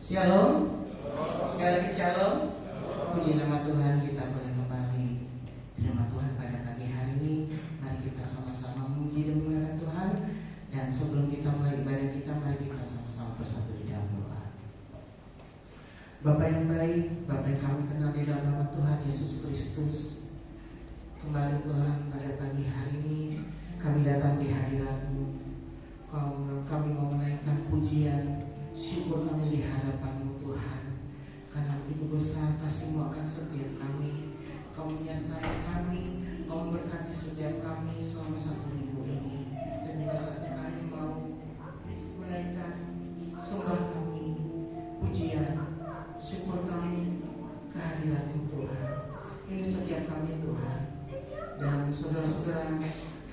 Shalom. Sekali lagi shalom. Puji nama Tuhan, kita boleh kembali di nama Tuhan pada pagi hari ini. Mari kita sama-sama memuji dan memuliakan Tuhan. Dan sebelum kita mulai ibadah kita, mari kita sama-sama bersatu di dalam doa. Bapa yang baik, Bapa yang kami kenal di dalam nama Tuhan Yesus Kristus, kembali Tuhan pada pagi hari ini kami datang di hadirat-Mu. Kami mau menaikkan pujian syukur kami di hadapan-Mu Tuhan, karena begitu besar kasih-Mu akan setiap kami. Kau menyertai kami, Kau memberkati setiap kami selama 1 minggu ini. Dan juga saatnya kami mau menaikkan sembah kami, pujian, syukur kami ke hadirat-Mu Tuhan. Ini setiap kami Tuhan. Dan saudara-saudara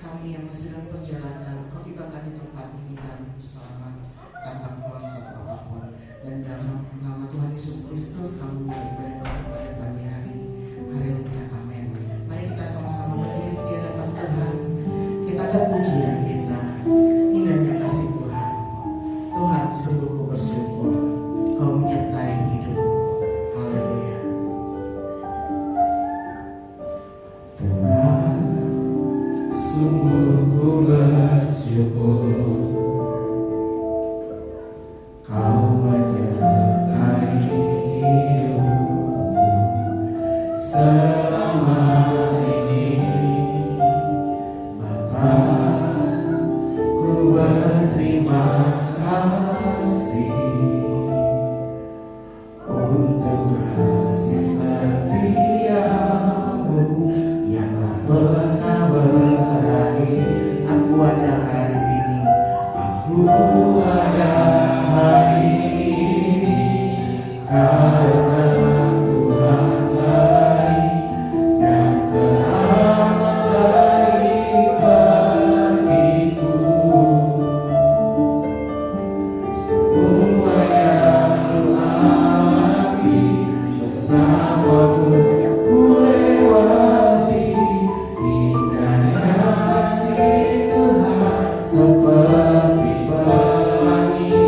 kami yang masih dalam perjalanan, Kau tibakan di tempat ini dan selamat tanpa kurang satu apapun. Dan dalam nama Tuhan Yesus Kristus kami mulai ibadah pada pagi hari ini. Haleluya, amin. Mari kita sama-sama berdiri di hadapan Tuhan. Kita akan pujian kita, indahnya kasih Tuhan. Tuhan, sungguh ku bersyukur Kau menyertai hidupku. Haleluya. Tuhan, sungguh ku bersyukur Kau menyertai hidupku selama ini. Bapa, ku berterima kasih untuk kasih setiamu yang tak pernah berakhir. Aku ada hari ini, aku ada hari ini karena Tuhan baik dan telah membaik bagiku. Semua yang ku alami bersamamu ku lewati, indahnya kasih Tuhan seperti pelangi.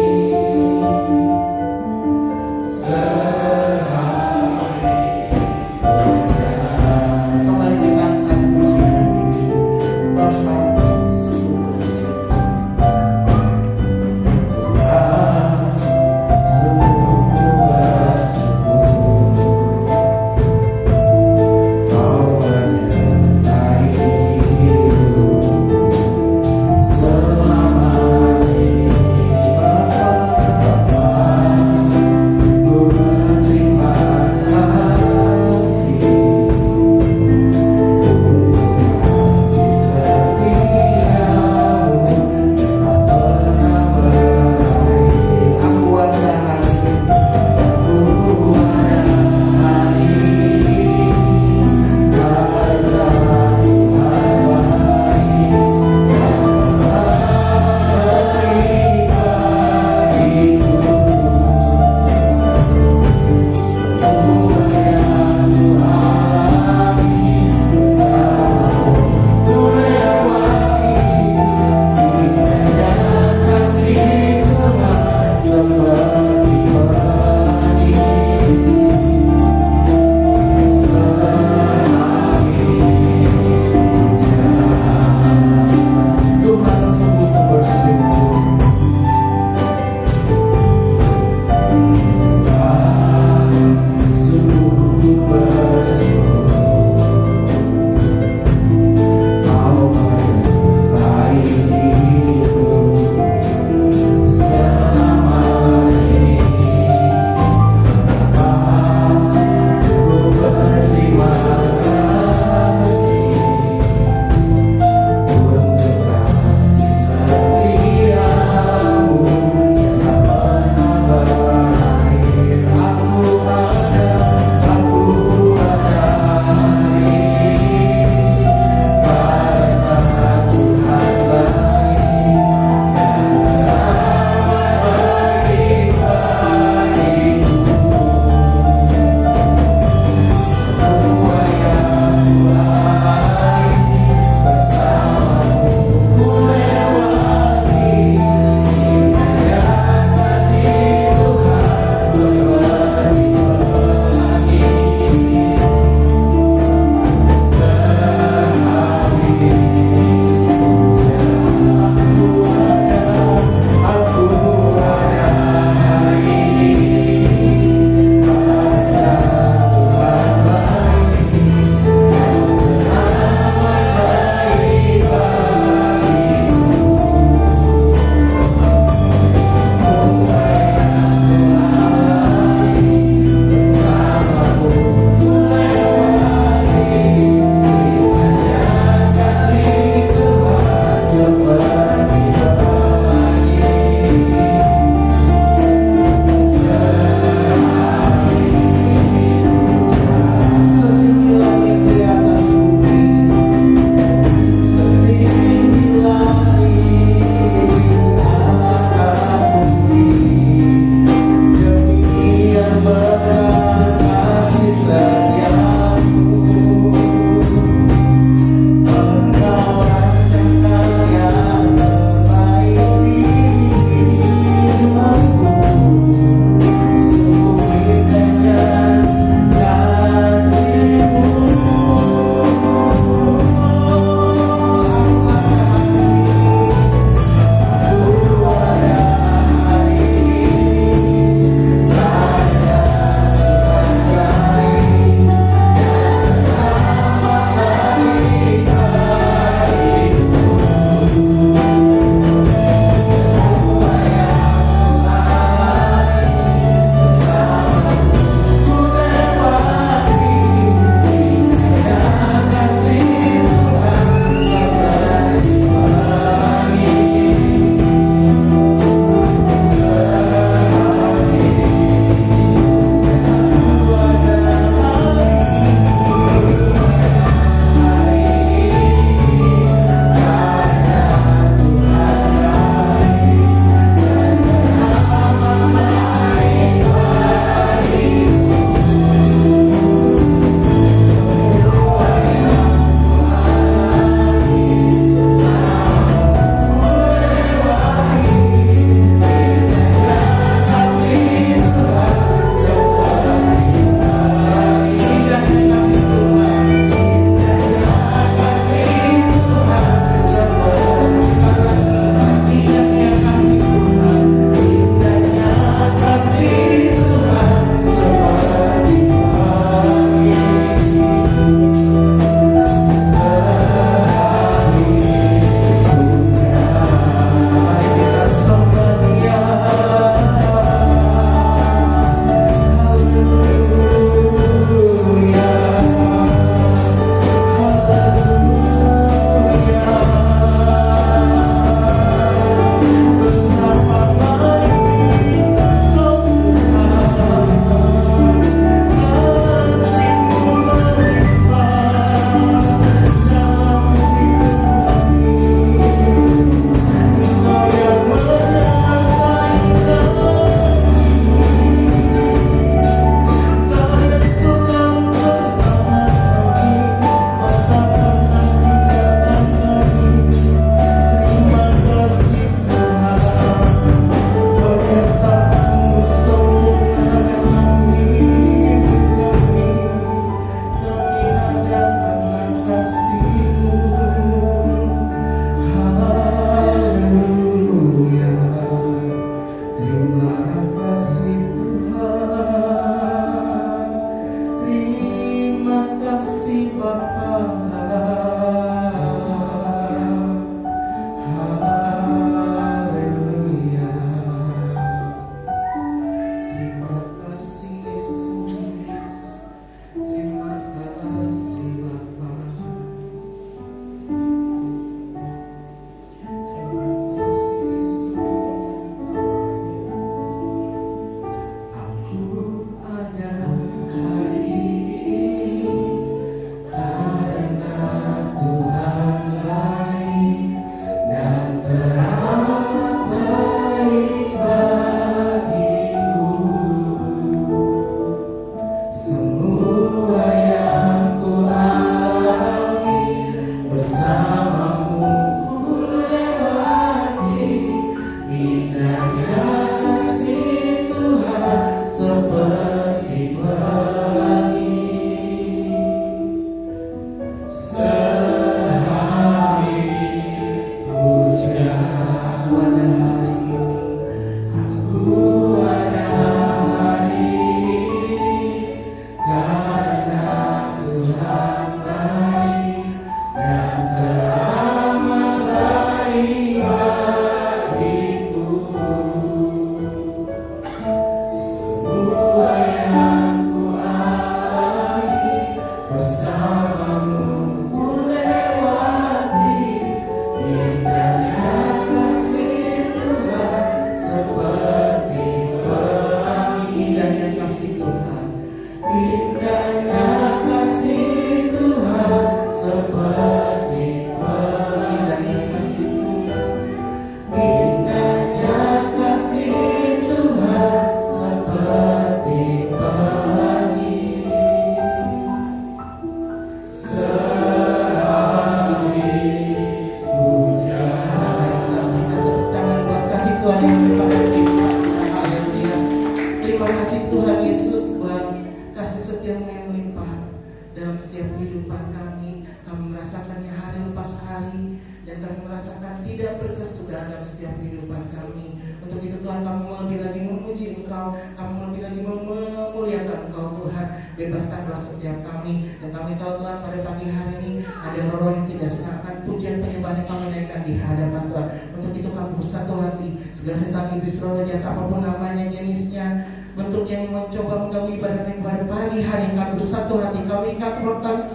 dan kami merasakan tidak berkesudahan dalam setiap kehidupan kami. Untuk itu Tuhan, kami mau lebih lagi memuji Engkau, kami mau lebih lagi memuliakan Engkau Tuhan. Bebaskanlah setiap kami, dan kami tahu Tuhan pada pagi hari ini ada roh yang tidak senangkan pujian penyembahan yang kami naikkan di hadapan Tuhan. Untuk itu kami bersatu hati, segala setan iblis roh jahat apapun namanya, jenisnya, bentuk yang mencoba mengganggu ibadah kami pada pagi hari ini, kami bersatu hati, kami ikat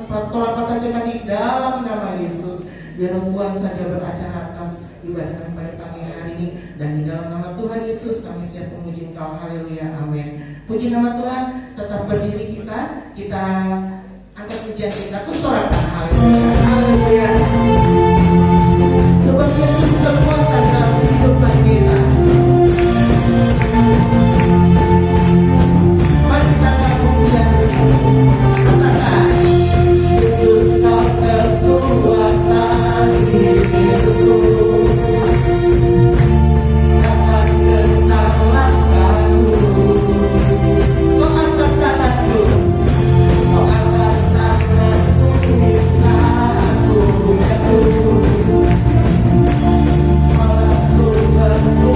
pertolongan Tuhan di dalam nama Yesus. Biar Tuhan saja beracara atas ibadah kami pada pagi hari ini, dan di dalam nama Tuhan Yesus kami siap memuji Engkau. Haleluya, amin. Puji nama Tuhan. Tetap berdiri kita angkat pujian kita, kusorakan haleluya, haleluya. Sebab Yesus kekuatan dalam kehidupan kita. Mari kita angkat pujian, katakan Yesus kau kekuatan hidupku. Takkan kenal langkahku. Kau angkat tanganku, kau angkat tanganku, bisa aku jatuh. Malah ku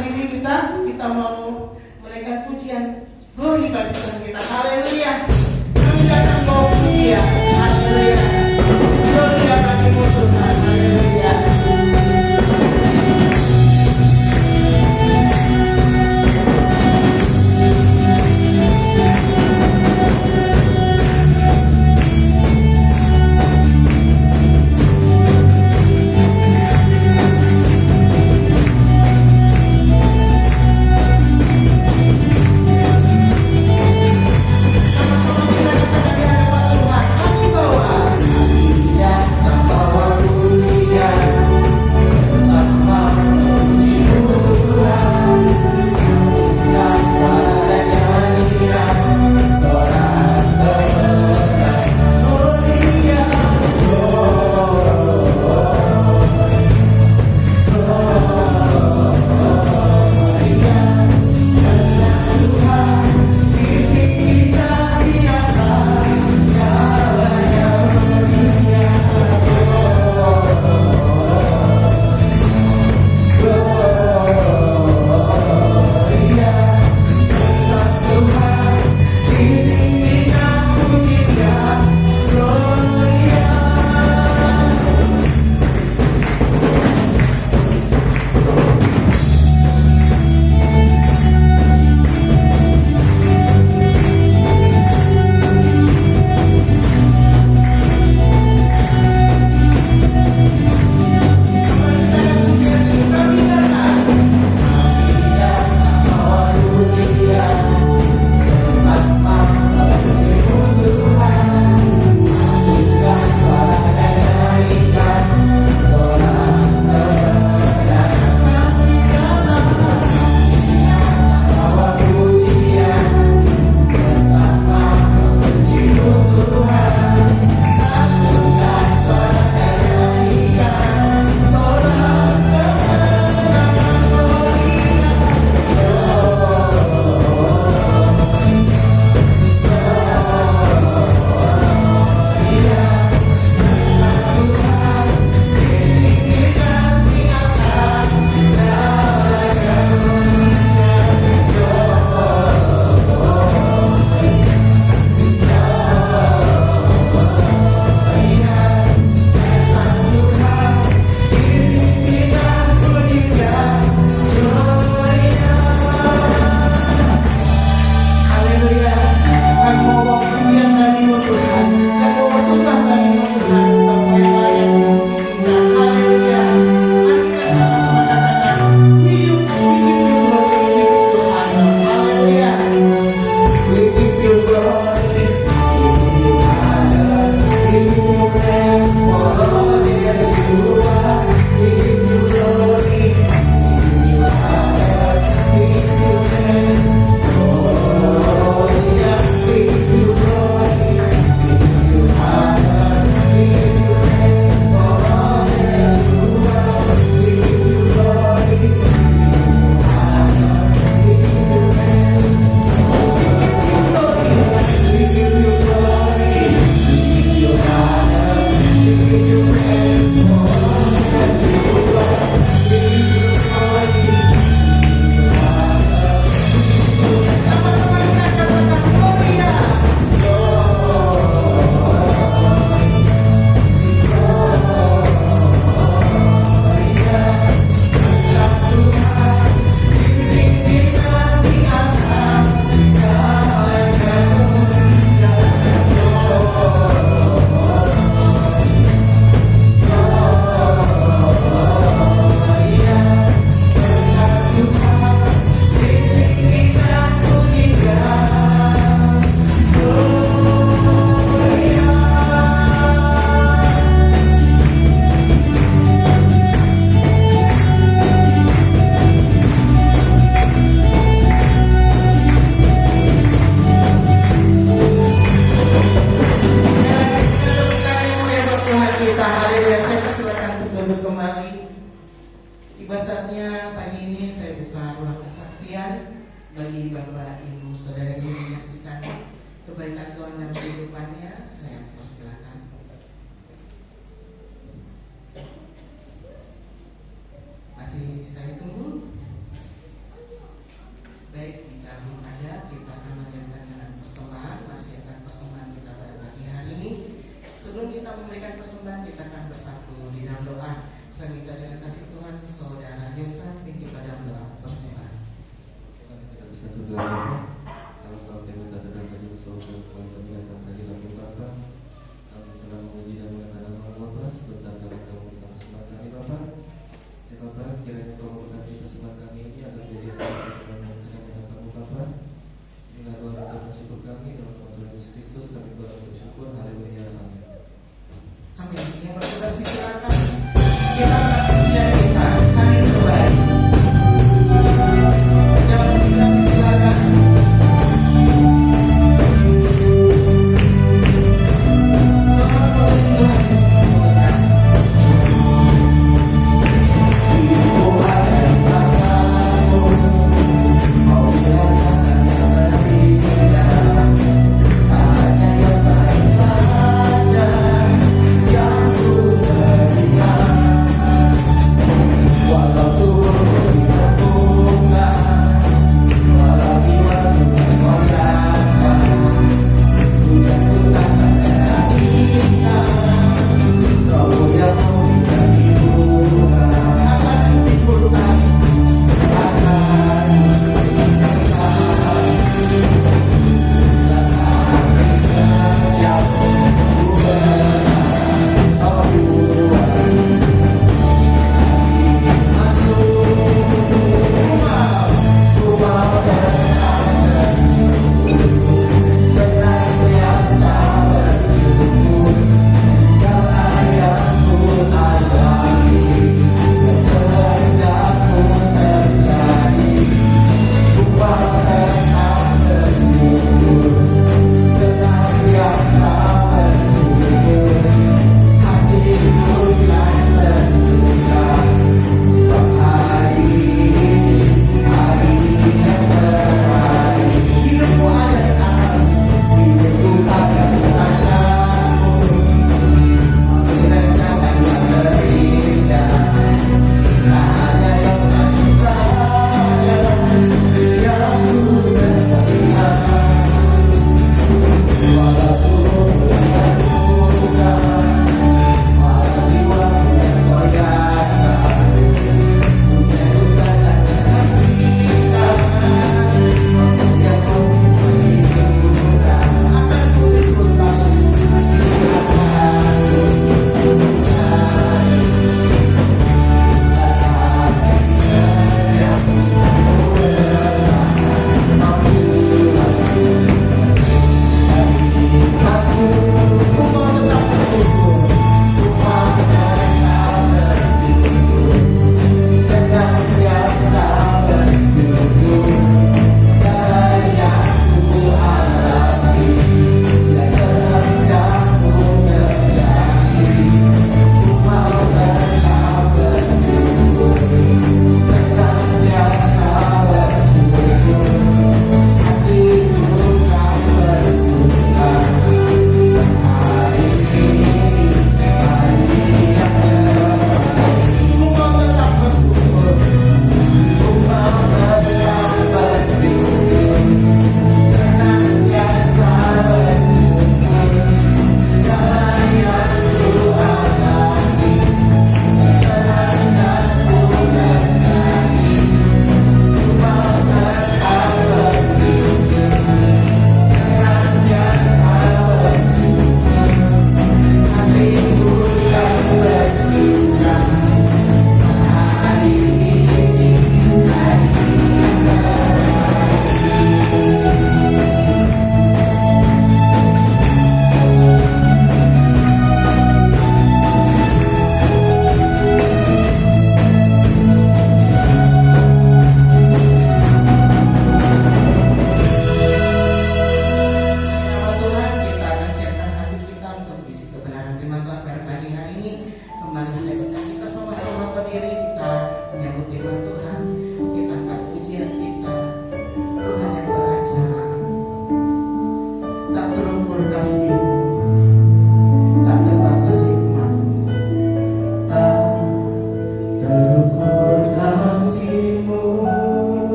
pagi ini kita mau menaikkan pujian glory bagi Tuhan kita. Haleluya. Kami datang mau pujian. Haleluya. Gloria bagimu Tuhan. Haleluya.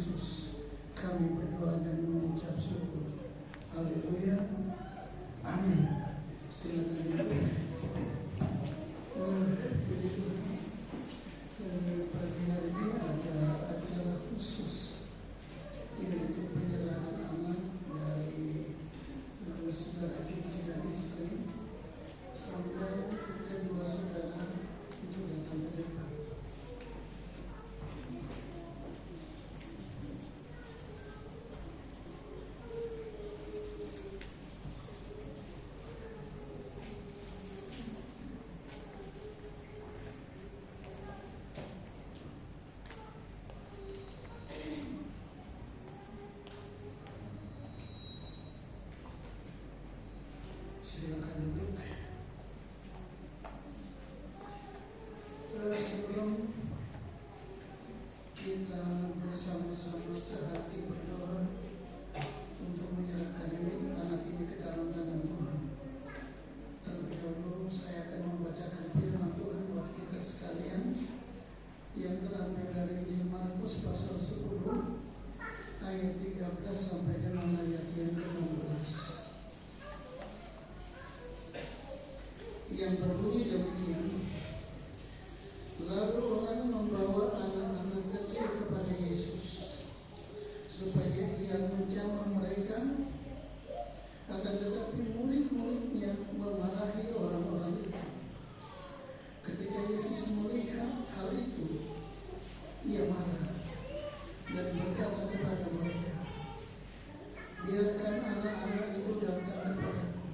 Yesus kami berdoa dan mengucap syukur. Haleluya. Amin. Silakan. Pagi hari ini ada acara khusus, yaitu penyerahan anak dari saudara kita dan istri sampai kedua saudara itu datang ke depan. Silakan duduk. Sebelum kita bersama-sama sehati berdoa untuk menyerahkan anak ini ke dalam tangan Tuhan, terlebih dahulu saya akan membacakan firman Tuhan buat kita sekalian yang terambil dari Injil Markus pasal 10 ayat 13 sampai dengan ayat yang ke-16. Yang berbunyi demikian. Lalu orang membawa anak-anak kecil kepada Yesus supaya ia menjamah mereka. Akan tetapi murid-muridnya memarahi orang-orang itu. Ketika Yesus melihat hal itu, ia marah dan berkata kepada mereka, biarkan anak-anak itu datang kepadaku.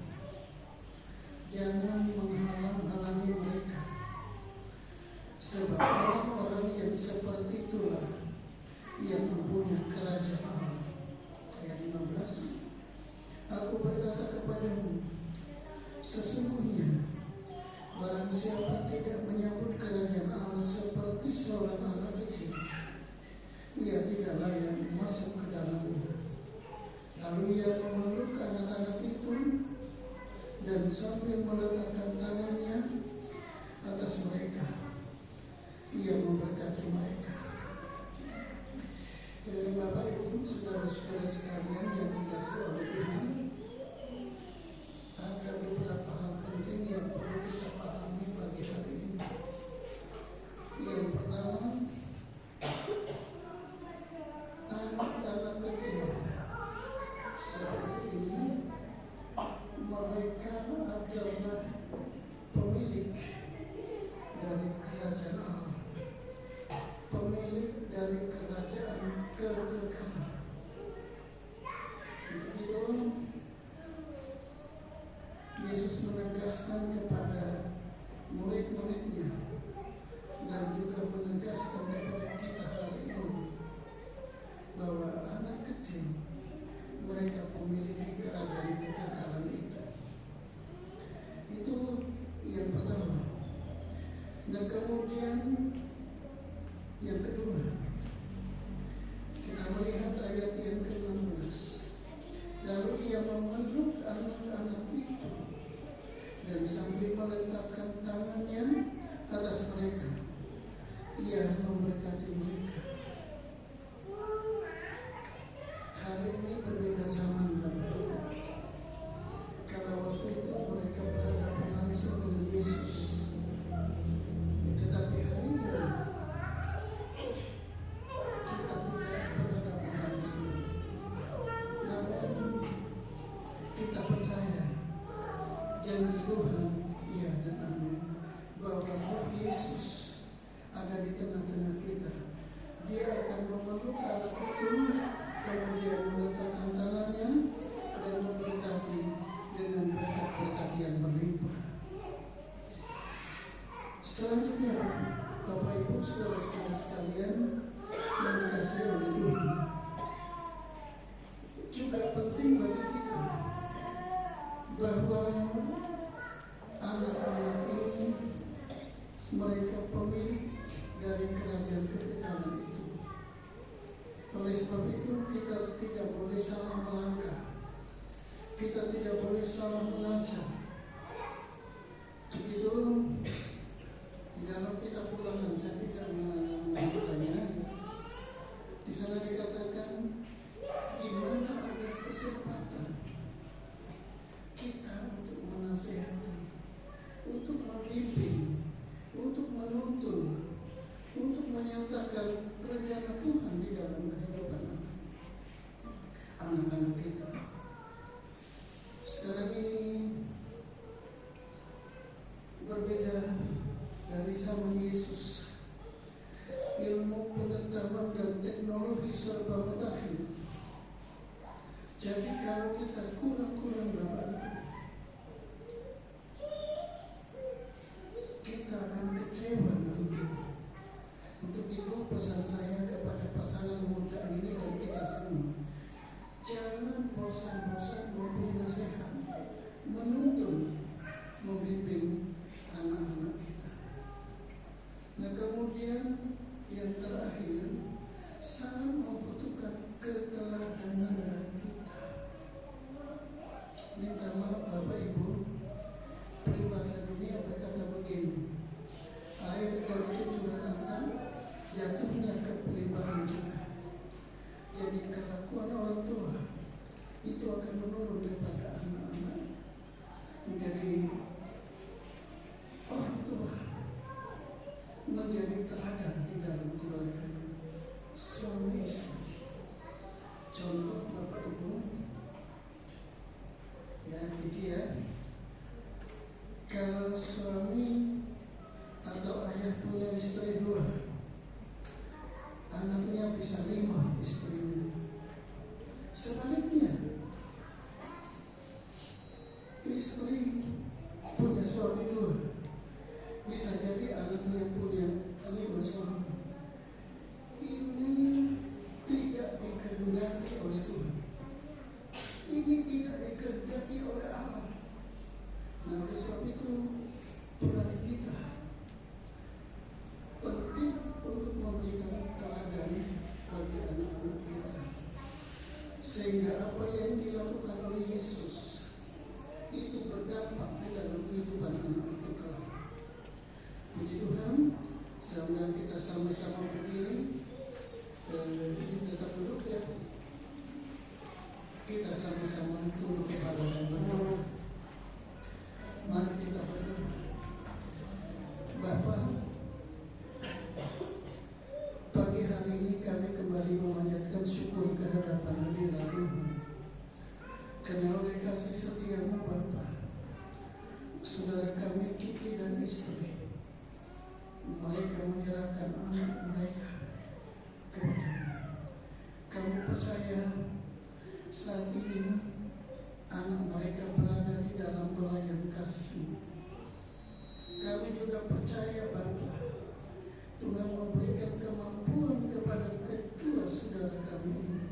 Jangan menghalang-halangi mereka, sebab orang-orang yang seperti itulah yang mempunyai kerajaan Allah. Ayat 15. Aku berkata kepadamu, sesungguhnya barang siapa tidak menyambut kerajaan Allah seperti seorang anak kecil, ia tidak layak masuk ke dalamnya. Lalu ia memeluk anak-anak itu dan sambil meletakkan tangannya atas mereka, ia memberkati mereka. Dari Bapak Ibu, saudara-saudara sekalian yang dikasihi oleh Tuhan, ada beberapa hal penting yang perlu kita pahami pagi hari ini. Yang pertama, anak-anak kecil seperti ini, mereka adalah pemilik dari kerajaan Allah, pemilik dari kerajaan kekekalan. Untuk itu Yesus menegaskan kepada murid-muridnya dan juga menegaskan kepada kita hari ini bahwa anak kecil mereka memiliki kerajaan kekekalan itu. Itu yang pertama. Dan kemudian yang kedua, kita melihat ayat yang ke-16. Lalu ia memeluk anak-anak itu dan sambil meletakkan tangannya atas mereka, ia memberkati mereka. Hari ini berbeda zaman dan dulu. Kalau waktu itu mereka berhadapan langsung dengan Yesus, tetapi hari ini kita tidak berhadapan langsung. Namun kita percaya janji Tuhan, iya dan amin, bahwa Roh Yesus ada di tengah-tengah kita. Dia akan memeluk anak itu, kemudian meletakkan tangannya dan memberkati dengan berkat-berkat yang berlimpah. Selanjutnya, Bapak Ibu, saudara-saudara sekalian yang dikasihi oleh Tuhan, juga penting bagi kita bahwa anak-anak ini mereka pemilik dari kerajaan kekekalan itu. Oleh sebab itu kita tidak boleh salah melangkah, kita tidak boleh salah mengancam. Begitu di dalam kitab Ulangan, saya tidak mengancamnya. Di sana dikatakan serba mutakhir. Jadi kalau kita kurang-kurang berbantu, kita akan kecewa nanti. Untuk itu pesan saya kepada pasangan muda ini dan kita semua, jangan bosan-bosan memberi nasihat, menuntun, membimbing anak-anak kita. Nah kemudian yang terakhir, sangat membutuhkan keteladanan dari kita. Minta maaf Bapak Ibu, peribahasa dunia berkata begini, air kalau curah datang, jatuhnya ke peribahan juga. Jadi kelakuan orang tua itu akan menurun kepada anak-anak. Jadi orang tua menjadi teladan di dalam keluarga, suami istri. Contoh Bapak Ibu, ya dia kalau suami atau ayah punya istri 2, anaknya bisa 5 istrinya. Sebaliknya, istri punya suami 2, bisa jadi anaknya punya 5 suami. Ini tidak dikehendaki oleh Tuhan. Ini tidak dikehendaki oleh Allah. Nah, oleh sebab itu peran kita penting untuk memberikan teladan bagi anak-anak kita, sehingga apa yang dilakukan oleh Yesus itu berdampak di dalam kehidupan anak itu kelak. Puji Tuhan, sambil kita sama-sama berdiri, ini tetap duduk ya. Kita sama-sama tunduk kepada dan berdoa. Mari kita berdoa. Bapa, pagi hari ini kami kembali memanjatkan syukur kehadapan hadirat Tuhan. Karena oleh kasih setia-Mu Bapa, saudara kami Kiki dan istri, mereka menyerahkan anak mereka kepada-Mu. Kami percaya saat ini anak mereka berada di dalam pelayan kasih-Mu. Kami juga percaya Bapa, Tuhan memberikan kemampuan kepada kedua saudara kami ini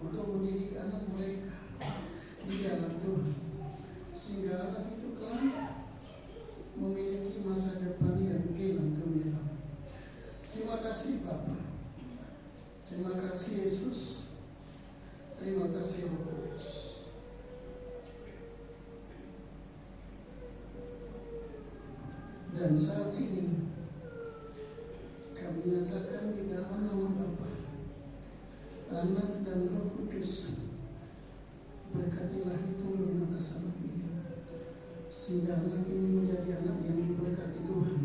untuk mendidik anak mereka di jalan Tuhan, sehingga anak itu kelak memiliki masa depan yang gilang gemilang. Terima kasih Bapa, terima kasih Yesus, terima kasih Roh Kudus. Dan saat ini kami nyatakan di dalam nama Bapa, Anak dan Roh Kudus, berkatilah turun atas anak ini, sehingga anak ini menjadi anak yang diberkati Tuhan,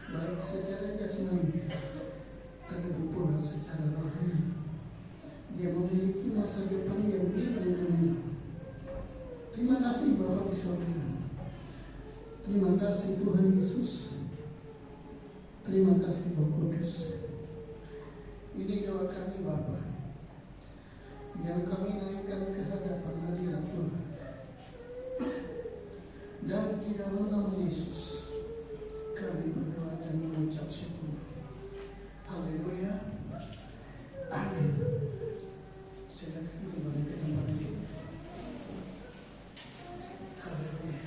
baik secara jasmani, terlebih pula secara rohani. Dia memiliki masa depan yang gilang gemilang. Terima kasih Bapa di surga. Terima kasih Tuhan Yesus. Terima kasih Roh Kudus. Ini doa kami Bapa, yang kami naikkan ke hadapan hadirat Tuhan. Dan di dalam nama Yesus kami berdoa dan mengucap syukur. Haleluya. Amin. Silakan kembali ke tempat itu. Haleluya.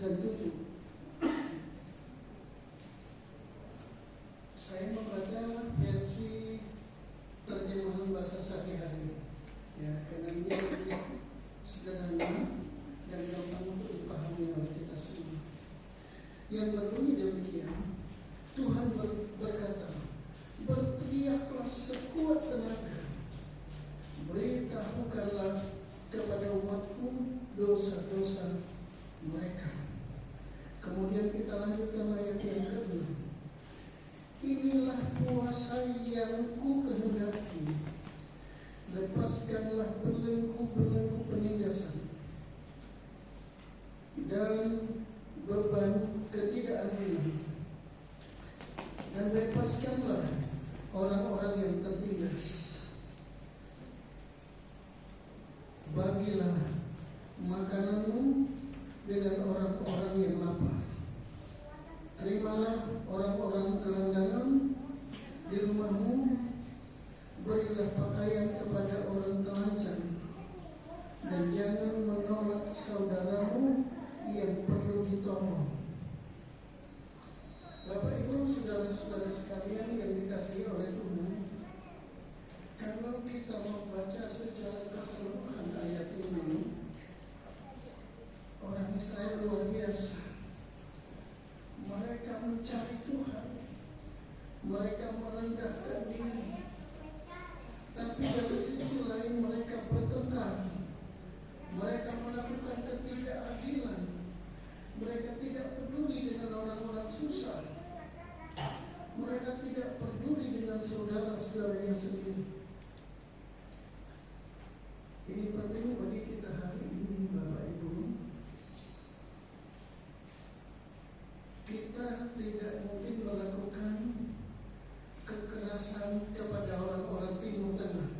dan 7. Saya membaca versi terjemahan bahasa sehari-hari, ya, karena ini lebih sederhana dan gampang untuk dipahami oleh kita semua. Yang berbunyi demikian, Tuhan berkata, berteriaklah sekuat tenaga, beritahukanlah kepada umatku dosa-dosa mereka. Kemudian kita lanjutkan ayat yang ke-6. Inilah puasa yang ku kehendaki, lepaskanlah belenggu-belenggu penindasan dan beban ketidakadilan, dan lepaskanlah orang-orang yang tertindas. Bagilah makananmu dengan orang-orang yang lapar. Terimalah orang-orang gelandangan di rumahmu. Berilah pakaian kepada orang telanjang, dan jangan menolak saudaramu yang perlu ditolong. Bapak Ibu, saudara-saudara sekalian yang dikasihi oleh Tuhan, kalau kita membaca secara keseluruhan ayat ini, orang Israel luar biasa. Mereka mencari Tuhan, mereka merendahkan diri, tapi dari sisi lain mereka bertengkar, mereka melakukan ketidakadilan, mereka tidak peduli dengan orang-orang susah, mereka tidak peduli dengan saudara-saudaranya sendiri. Ini penting bagi kita hari ini, Bapak Ibu. Kita tidak mungkin melakukan kekerasan kepada orang-orang Timur Tengah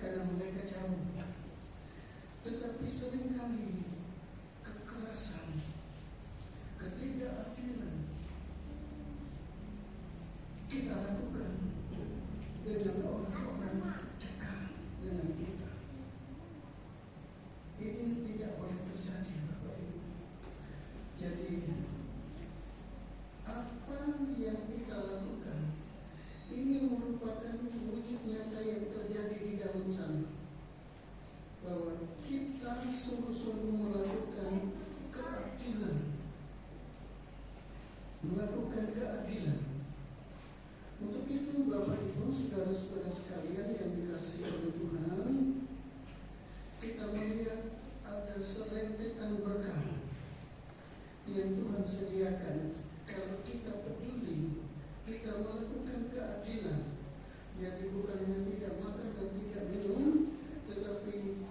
karena mereka jauh. Tetapi seringkali kekerasan, ketidakadilan kita lakukan dengan orang-orang dekat dengan kita. Ini tidak boleh terjadi, Bapak Ibu. Jadi apa yang kita lakukan ini merupakan wujud nyata yang terjadi di dalam sana, bahwa kita sungguh-sungguh melakukan keadilan, Untuk itu Bapak Ibu, saudara-saudara sekalian yang dikasihi oleh Tuhan, kita melihat ada serentetan berkah yang Tuhan sediakan kalau kita peduli, kita melakukan keadilan. Jadi bukan hanya tidak makan dan tidak minum, tetapi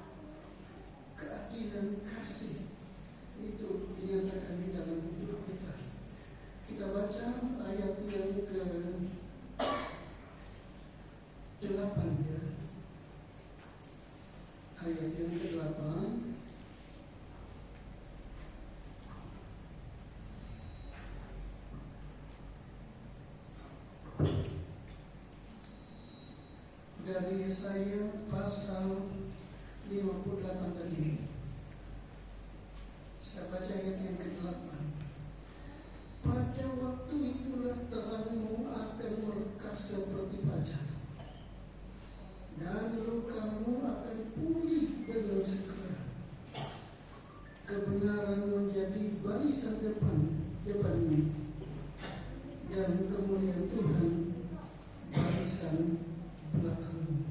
keadilan kasih itu dinyatakan di dalam hidup kita. Kita baca ayat yang ke-8 ya. Ayat yang ke-8. Dari Yesaya pasal 58 tadi. Saya baca ayat yang ke-8. Pada waktu itulah terangmu akan merekah seperti fajar, dan lukamu akan pulih dengan segera. Kebenaran menjadi barisan depanmu, dan kemuliaan Tuhan barisan belakangmu.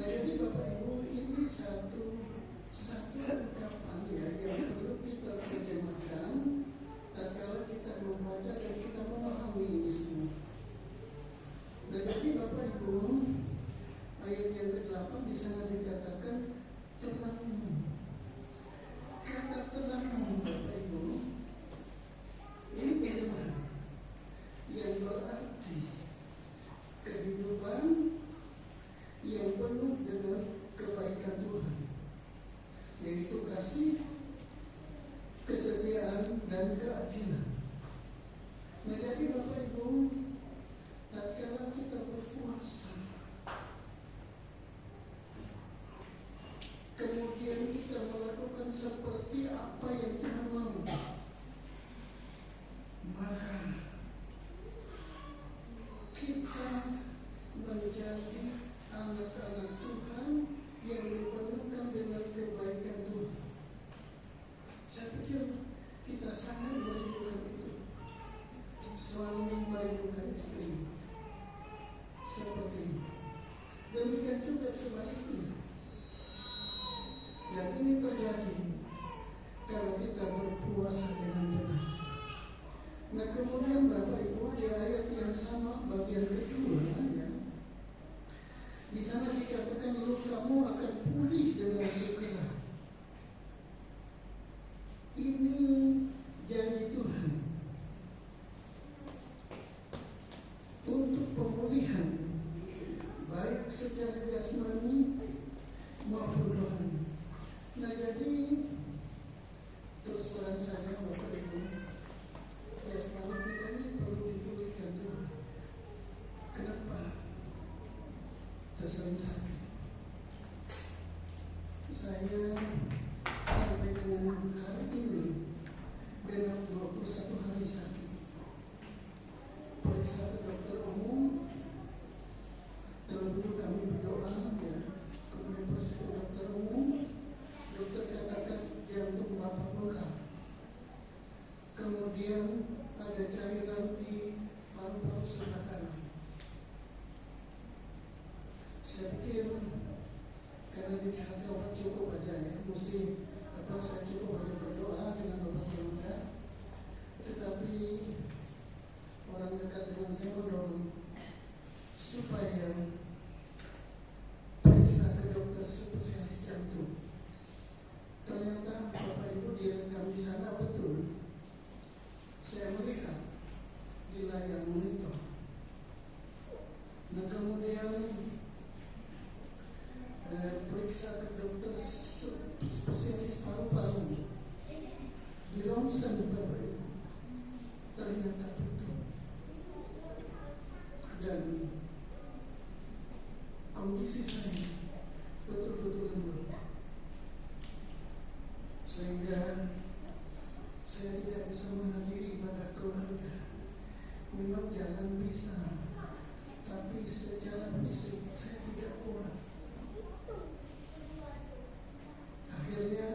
Nah, jadi Bapak Ibu, ini satu ungkapan ya yang perlu kita terjemahkan tatkala kita membaca dan kita memahami ini semua. Nah, jadi Bapak Ibu, ayat yang ke-8 di sana dikatakan terangmu. Kata terangmu, Bapak Ibu, ini bagaimana? Yang berarti kehidupan yang penuh dengan kebaikan Tuhan, yaitu kasih, kesetiaan, dan keadilan. Nah, jadi Bapak Ibu, tatkala kita berpuasa, kemudian kita melakukan seperti apa yang Tuhan suami merindukan istri. Seperti ini. Demikian juga sebaliknya. Dan ini terjadi kalau kita berpuasa dengan benar. Nah kemudian Bapak Ibu di ayat yang sama bagian kedua ya, di sana dikatakan lukamu akan pulih dengan segera. Ini janji Tuhan untuk pemulihan baik secara jasmani maupun rohani. Nah jadi terus terang saja Bapak Ibu, jasmani kita ini perlu dipulihkan Tuhan. Kenapa? Tersering sakit. Saya sampai dengan hari ini dengan 21 hari sakit. Periksa ke dokter umum, terlebih kami berdoa ya, kemudian periksa ke dokter umum, dokter katakan jantung bapak bengkak. Kemudian ada cairan di paru-paru sebelah kanan. Saya pikir karena dikasih obat cukup aja ya, mesti saya cukup hanya berdoa dengan obat yang ada. Tetapi orang dekat dengan saya mendorong supaya periksa ke dokter spesialis jantung. Ternyata Bapak Ibu direkam di sana betul. Saya melihat di layar monitor. Nah kemudian periksa ke dokter spesialis paru-paru di ronsen Bapak Ibu. Ternyata betul. Dan kondisi saya betul-betul lemah. Sehingga saya tidak bisa menghadiri ibadah keluarga. Memang jalan bisa, tapi secara fisik saya tidak kuat. Akhirnya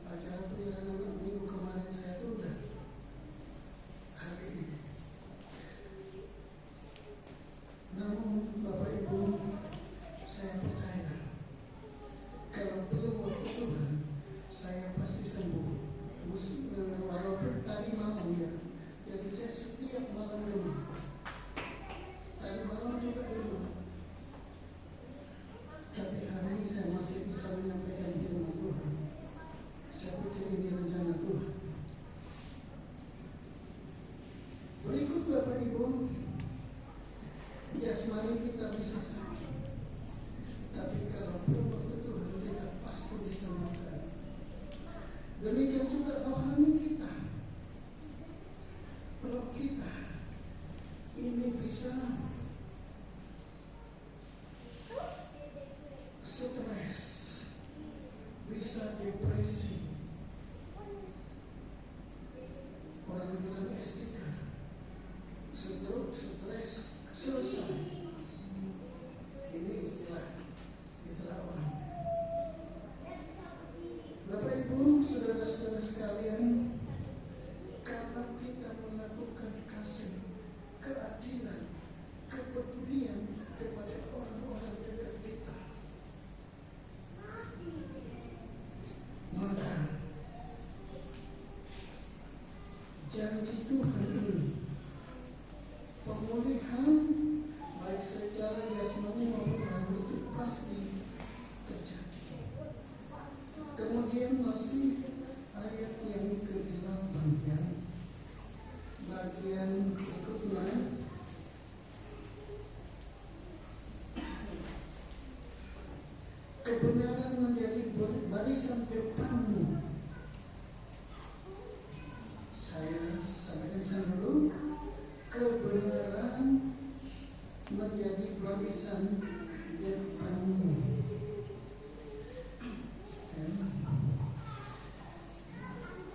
acara perjalanan minggu kemarin saya tunda hari ini. Namun Bapak Ibu, saya percaya kalau belum waktu Tuhan saya pasti sembuh. Walaupun tadi malam ya, jadi saya setiap malam lemah. Tadi malam juga lemah. Tapi hari ini saya masih bisa menyampaikan firman Tuhan. Saya pikir ini rencana Tuhan. Berikut Bapak Ibu, jasmani kita bisa sakit, tapi kalau belum waktu Tuhan kita pasti disembuhkan. Demikian juga rohani kita. Roh kita ini bisa stres, bisa depresi. Orang bilang STK, stres, selesai. Ini istilah orang. Bapak Ibu, saudara-saudara sekalian, kalau kita melakukan kasih, keadilan, kepedulian kepada orang-orang dekat kita, maka janji Tuhan ini pemulihan baik secara jasmani maupun rohani itu pasti terjadi. Kemudian masih ayat yang ke-8 ya, bagian berikutnya. Kebenaran menjadi barisan depanmu. Saya sampaikan dulu, kebenaran menjadi barisan depanmu.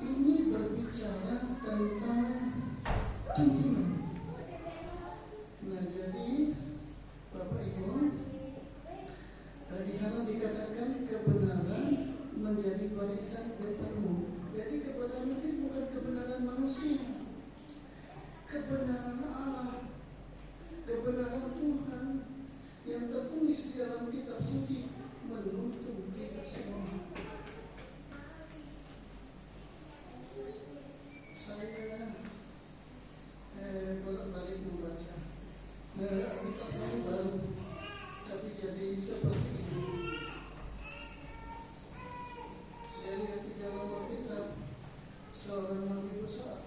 Ini berbicara tentang tuntunan. Nah jadi Bapak Ibu, di sana dikatakan kebenaran menjadi barisan depanmu. Jadi kebenaran itu bukan kebenaran manusia. seorang nabi besar,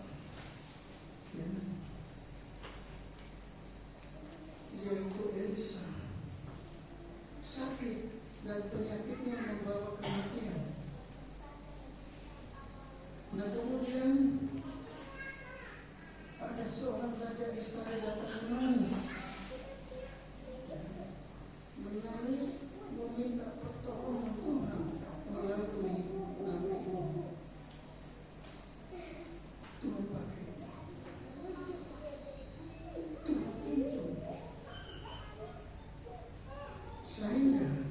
ya, yaitu Elisa, sakit dan penyakitnya membawa kematian. Nah kemudian ada seorang raja Israel datang menangis meminta pertolongan Tuhan melalui nabi itu. Tuhan pakai, Tuhan tuntun, sehingga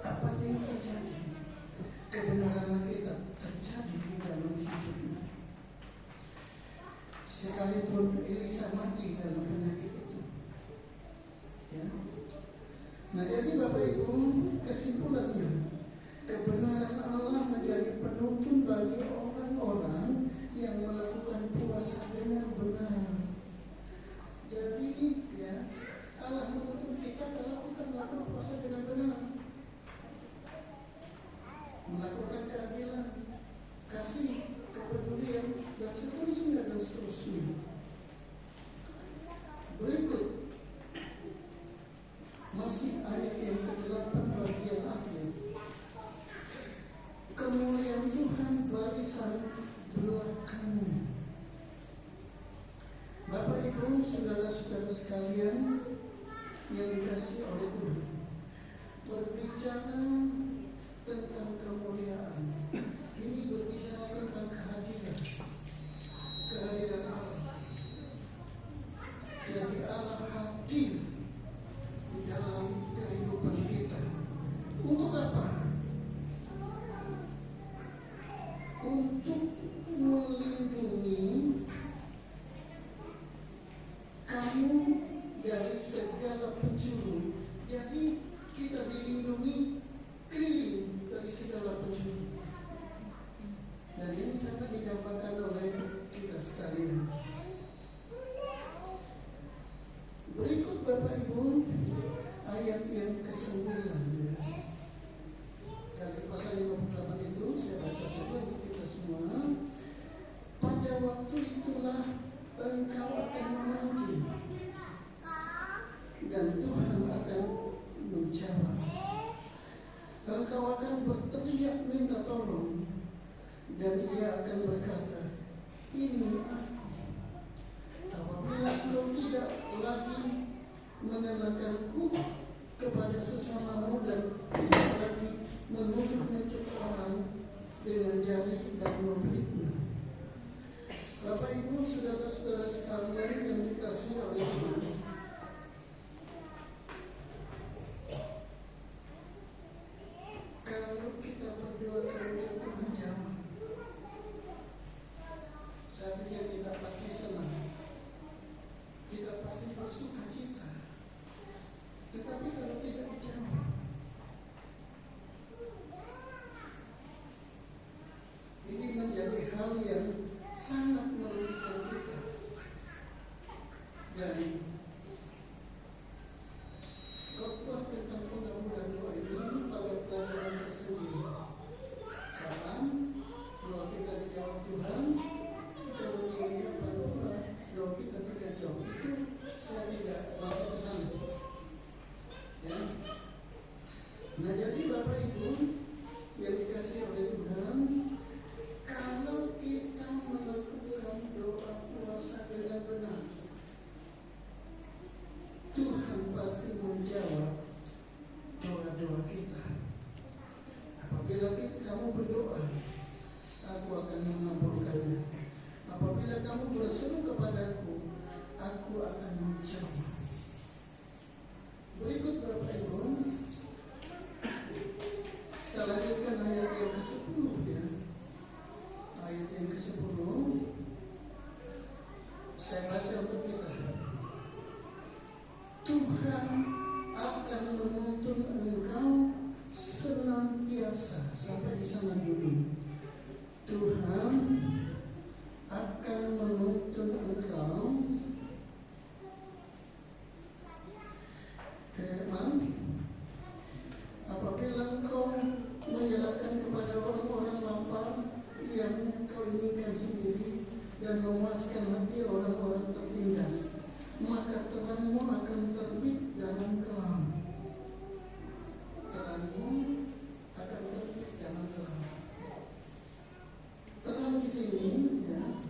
apa yang terjadi, kebenaran kita terjadi di dalam hidupnya. Sekalipun Elisa mati dalam penyakit itu, ya. Nah jadi Bapak Ibu, kesimpulannya, kebenaran Allah menjadi penuntun bagi orang-orang yang melakukan puasa dengan benar. Jadi ya, Allah menuntun kita kalau kita melakukan puasa dengan benar, melakukan keadilan, kasih, kepedulian, dan seterusnya dan seterusnya. Berikut masih ayat yang ke-8 bagian akhir. Kemuliaan Tuhan barisan belakangnya. Bapak Ibu, saudara-saudara sekalian yang dikasihi oleh Tuhan, berbicara tentang kemuliaan ini berbicara tentang kehadiran Allah. Jadi Allah hadir di dalam kehidupan kita. Untuk apa? Untuk melindungi kamu dari segala penjuru. Jadi kita dilindungi keliling dari segala penjuru. Dan ini sangat digambarkan oleh kita sekalian. Berikut Bapak Ibu ayat yang ke-9 ya. Dari pasal 58 itu saya baca saja untuk kita semua. Pada waktu itulah engkau akan memanggil dan Tuhan akan menjawab. Engkau akan berteriak minta tolong dan Ia akan berkata, ini aku. Apabila engkau tidak lagi mengenakanku kepada sesamamu dan tidak lagi menunjuk-nunjuk orang dengan jari dan memfitnah. Bapak Ibu, saudara-saudara sekalian yang dikasihi oleh Tuhan, kalau kita berdoa kemudian Tuhan jawab, saya pikir kita pasti senang, kita pasti bersuka cita. Tetapi kalau tidak dijawab, ini menjadi hal yang sangat merugikan kita. Dan khotbah tentang pengabulan doa ini pada pelajaran tersendiri. Kapan doa kita dijawab Tuhan, kemudian yang kedua doa kita tidak jawab, itu saya tidak masuk ke sana. Ya. Nah jadi Bapak Ibu yang dikasihi oleh Tuhan, kalau kita melakukan doa puasa dengan benar, yang kau inginkan sendiri dan memuaskan hati orang-orang tertindas, maka terangmu akan terbit dalam kelam. Terangmu akan terbit dalam kelam. Terang di sini, ya,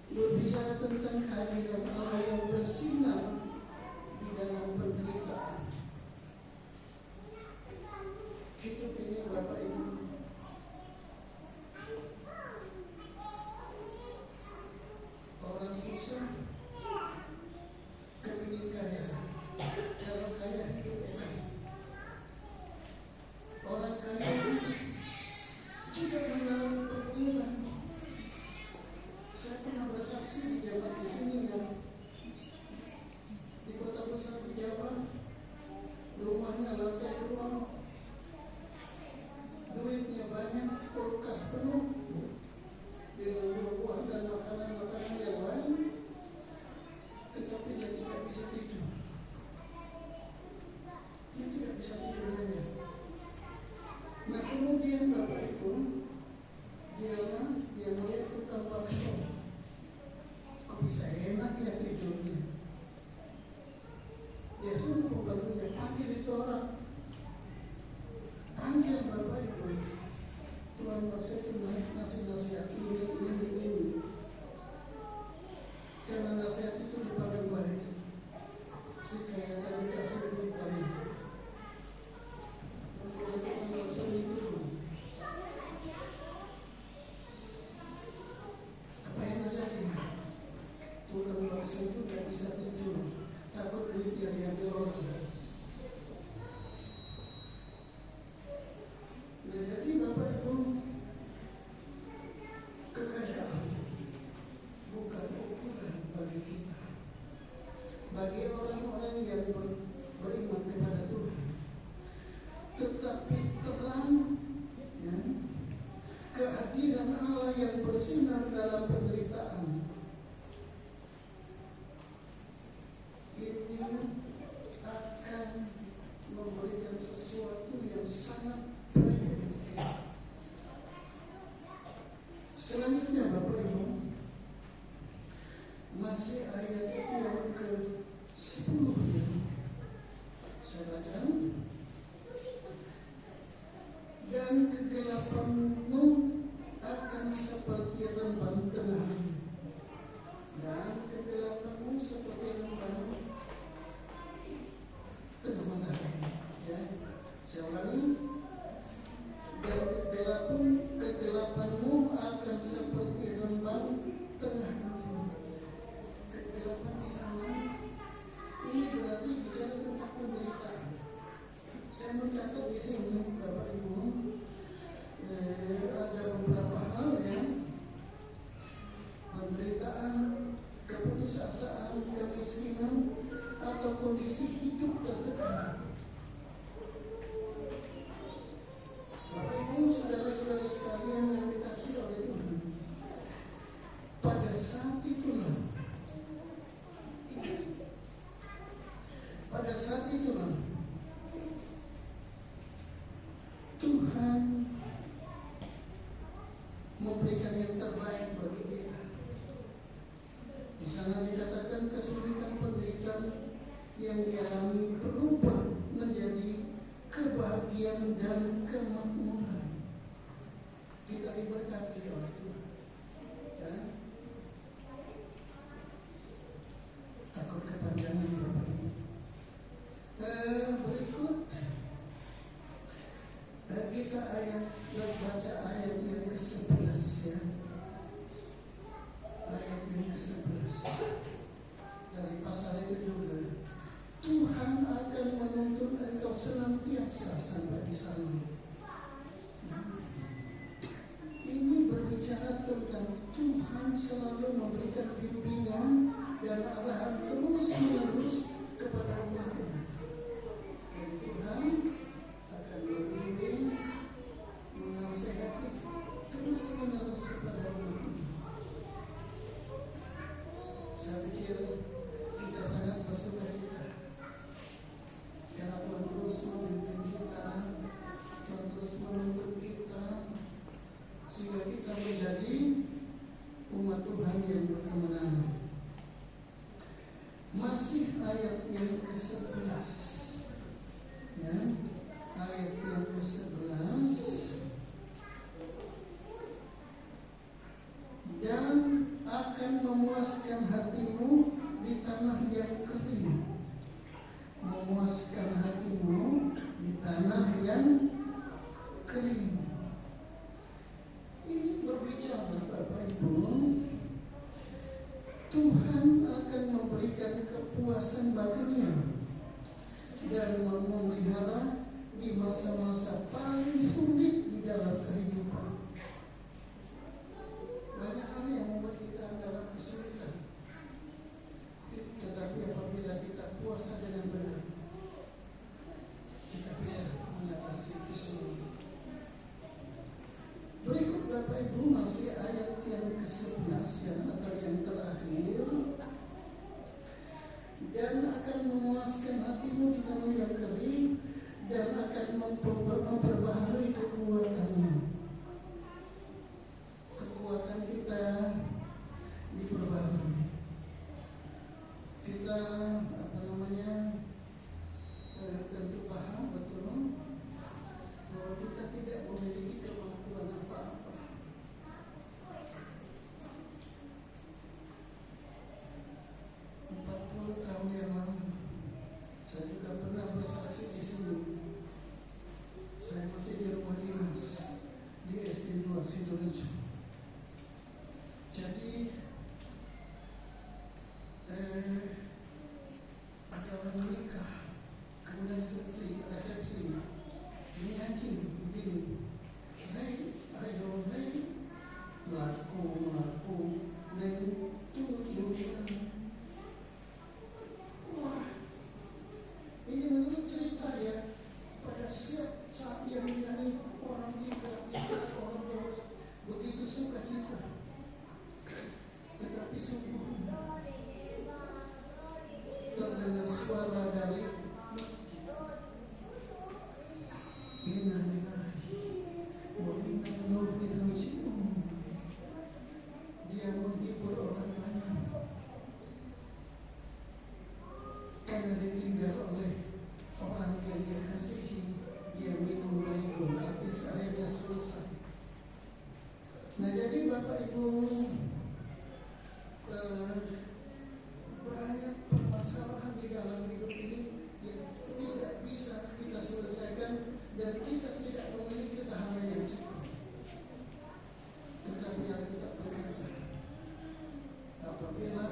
berbicara tentang kehadiran Allah yang bersinar di dalam penderitaan. Hidup ini Bapak Ibu, orang susah kepingin kaya, kalau kaya hidup enak. Orang kaya juga mengalami pergumulan. Saya pernah bersaksi di Jawa di sini, ya, di kota besar di Jawa, rumahnya lantai 2, duitnya banyak, kulkas penuh dengan buah-buah dan makanan-makanan yang lain, tetapi dia tidak bisa tidur. Dia tidak bisa tidur hanya. Nah kemudian Bapak Ibu, dia melihat tukang bakso. Kok bisa enak ya tidurnya? Dia suruh pembantunya panggil itu orang. Panggil Bapak Ibu, Tuhan bakso itu naik nasihat ini. Karena nasihat itu dipakai balik. Si kaya tadi kasih duit tadi. Tukang bakso itu apa yang terjadi? Tukang bakso itu tidak bisa tidur, takut duitnya diambil orang. Nah, jadi Bapak Ibu, kekayaan bukan ukuran bagi kita, bagi orang-orang yang beriman kepada Tuhan. Tetapi terang, ya, kehadiran Allah yang bersinar dalam penderitaan ini akan memberikan sesuatu yang sangat baik. Selanjutnya Bapak Ibu, masih ayat itu yang ke-10, ya. Saya baca. Dan kegelapanmu akan seperti remban tengah, dan kegelapanmu seperti remban tengah matahari. Ya, saya ulangi. Dan kegelapanmu akan seperti remban tengah malam. Kegelapan di sana ini berarti bicara tentang penderitaan. Saya mencatat di sini Bapak Ibu, ada beberapa hal, ya, penderitaan, keputusasaan, kemiskinan, atau kondisi hidup tertekan. Bapak Ibu, saudara-saudara sekalian yang dikasihi oleh Tuhan, pada saat itulah Tuhan memberikan yang terbaik bagi kita. Di sana dikatakan kesulitan penderitaan yang dialami berubah menjadi kebahagiaan dan kemakmuran. Kita diberkati oleh Tuhan, ya. Takut kepanjangan Bapak Ibu. Berikut kita baca ayat yang ke-11, ya. Ayat yang ke-11 dari pasal itu juga. Tuhan akan menuntun engkau senantiasa sampai di sana. Ini berbicara tentang Tuhan selalu memberikan bimbingan dan arahan terus-menerus kepada umatnya. Dan Tuhan akan membimbing, menasihati terus-menerus kepada umatnya. Saya pikir kita sangat bersuka cita karena Tuhan terus memimpin kita yang kering. Ini berbicara Bapak Ibu, Tuhan akan memberikan kepuasan batinnya dan memelihara di masa-masa paling sulit di dalam kehidupan. Banyak hal yang membuat kita dalam kesulitan, tetapi apabila kita puasa dengan benar, kita bisa mengatasi itu semua. Berikut Bapak Ibu masih ayat yang ke-11 atau yang terakhir. Dan akan memuaskan hatimu di tanah yang kering, dan akan memperbaharui kekuatanmu. Kekuatan kita diperbaharui. Kita tentu paham betul bahwa kita tidak memiliki kemampuan apa-apa. Tahun yang lalu, saya juga pernah bersaksi di sini. Saya masih di rumah dinas di SD 2 Sidorejo. Jadi ada orang menikah, kemudian resepsi. Ini anjing begini, ayo melaku, tujuan. Wah, ini menurut cerita ya, pada saat dia menyanyi orang tidak orang dewasa begitu suka kita, tetapi sungguh terdengar suara dari masjid. Innalillahi wa inna ilaihi raji'un. Dia menghibur orang banyak karena ditinggal oleh orang yang dia kasihi. Dia minum raygon, habis airnya selesai. Nah, jadi Bapak Ibu, banyak permasalahan di dalam hidup ini yang tidak bisa kita selesaikan dan kita tidak memiliki ketahanan yang cukup. Tetapi yang kita berkata, apabila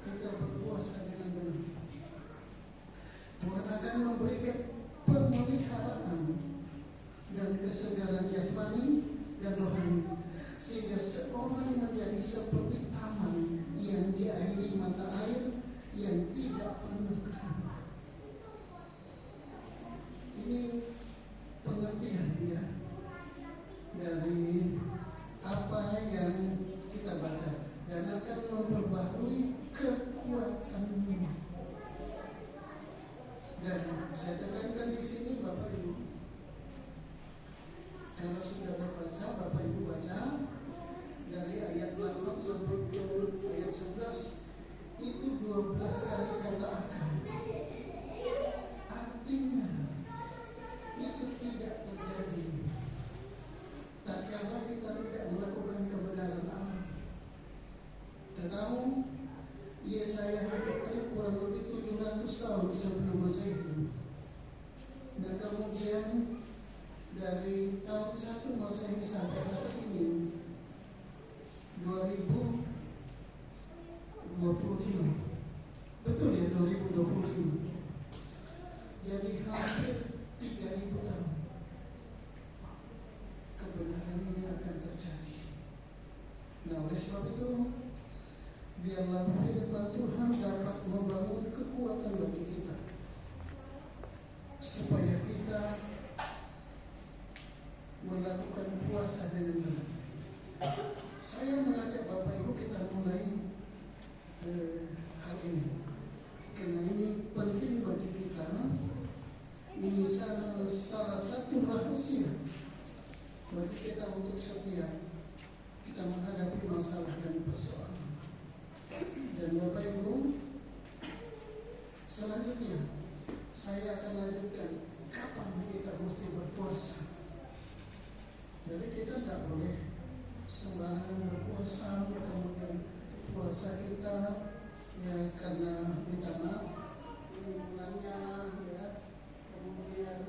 kita berpuasa dengan benar, Tuhan akan memberikan pemeliharaan dan kesegaran jasmani dan rohani, sehingga seorang menjadi seperti taman yang diairi mata air yang tidak pernah kering. Ini pengertian ya dari apa yang kita baca, dan akan memperbaharui kekuatanmu. Dan saya tekankan di sini Bapak Ibu, kalau sudah membaca, Bapak Ibu baca dari ayat 8 sampai ke ayat 11, itu 12 kali kata akan. Artinya itu tidak terjadi tatkala kita tidak melakukan kebenaran Allah. Tetapi Yesaya hidup kurang lebih 700 tahun sebelum Masehi. Dan kemudian dari tahun 1 Masehi sampai hari ini 2025. Betul ya, 2025. Jadi hampir 3000 tahun kebenaran ini akan terjadi. Nah, oleh sebab itu, biarlah firman Tuhan dapat membangun kekuatan bagi kita, supaya kita melakukan puasa dengan benar. Saya mengajak Bapak Ibu kita mulai hal ini, karena ini penting bagi kita. Ini salah satu rahasia bagi kita untuk setia kita menghadapi masalah dan persoalan. Dan Bapak Ibu, selanjutnya saya akan lanjutkan kapan kita mesti berpuasa. Jadi kita tidak boleh sembarangan berpuasa, kemudian puasa kita ya karena minta maaf ini bulannya ya, kemudian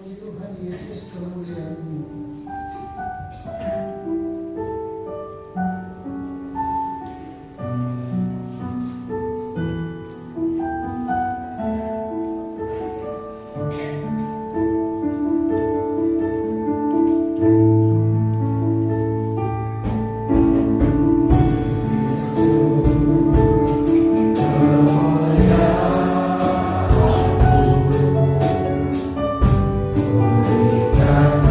bagi Tuhan Yesus kemuliaan-Mu. Berikan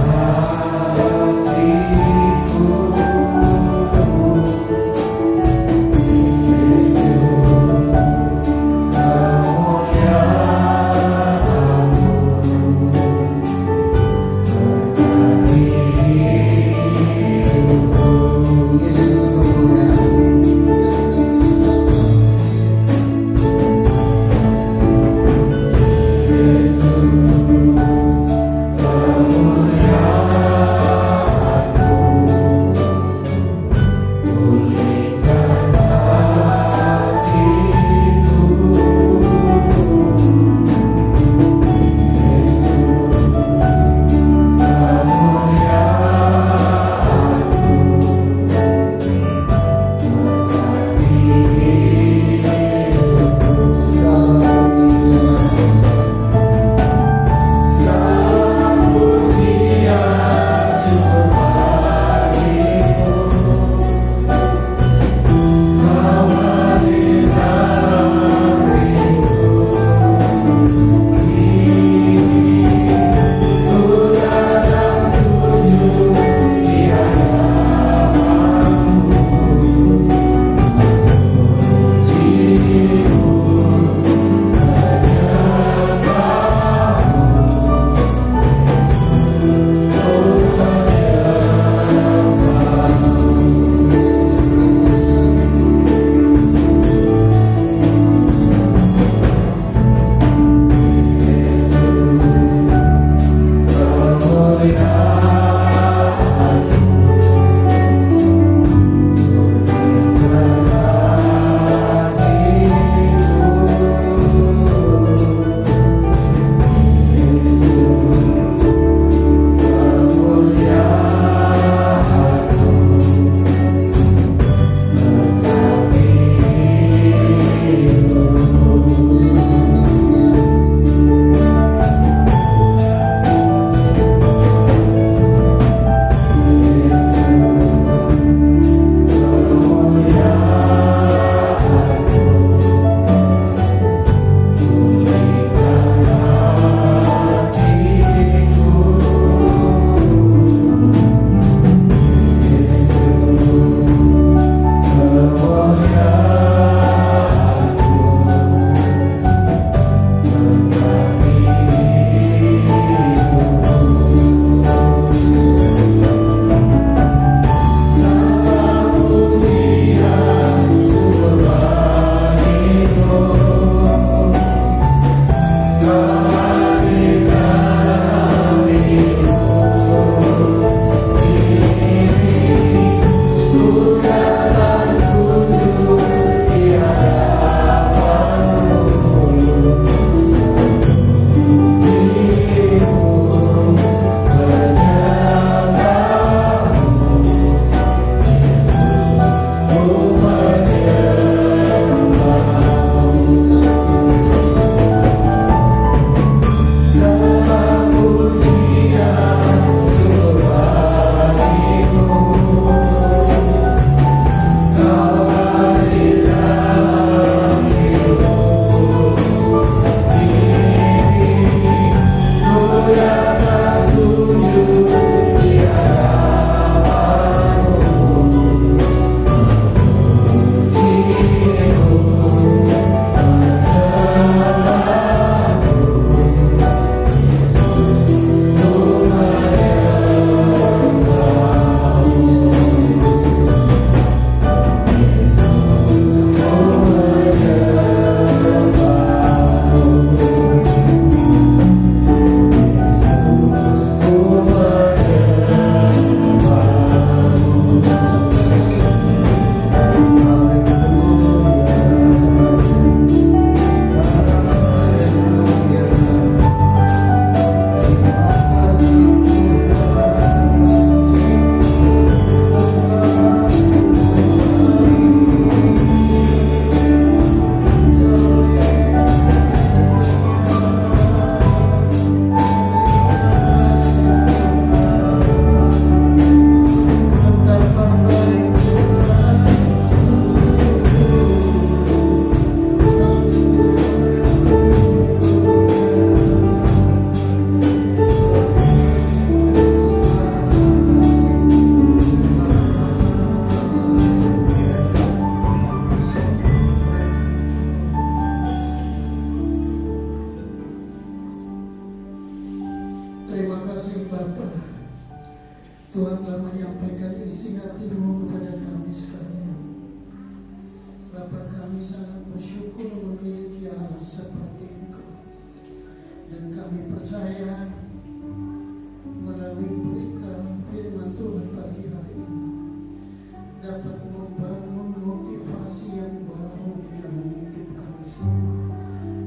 dapat membangun motivasi yang baru di dalam hidup kami semua,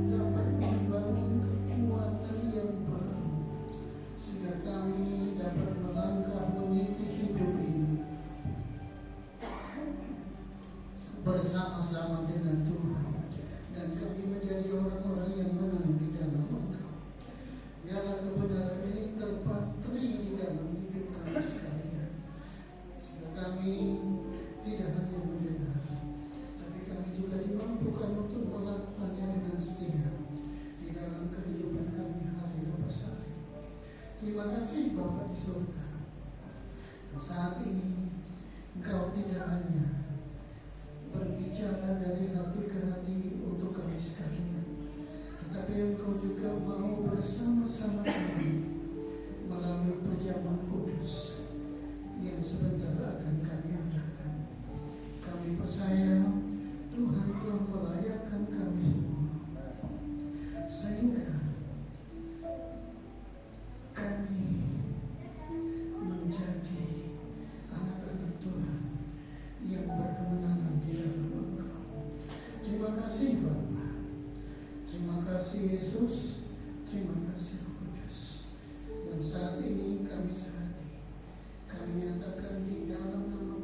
dapat membangun kekuatan yang baru, sehingga kami dapat melangkah meniti hidup ini bersama-sama dengan Tuhan, dan kami menjadi orang-orang yang menang di dalam Engkau. Biarlah kebenaran ini terpatri di dalam hidup kami sekalian, sehingga kami tidak hanya mendengar, tapi kami juga dimampukan untuk melakukannya dengan setia di dalam kehidupan kami hari lepas hari. Terima kasih Bapa di surga. Saat ini Engkau tidak hanya berbicara dari hati ke hati untuk kami sekalian, tetapi Engkau juga mau bersama-sama kami melalui perjamuan kudus yang sebentar akan kami adakan. Kami percaya Tuhan telah melayakkan kami semua, sehingga kami menjadi anak-anak Tuhan yang berkemenangan di dalam Engkau. Terima kasih Bapa, terima kasih Yesus, terima kasih Roh Kudus. Dan saat ini kami serahkan, kami nyatakan di dalam nama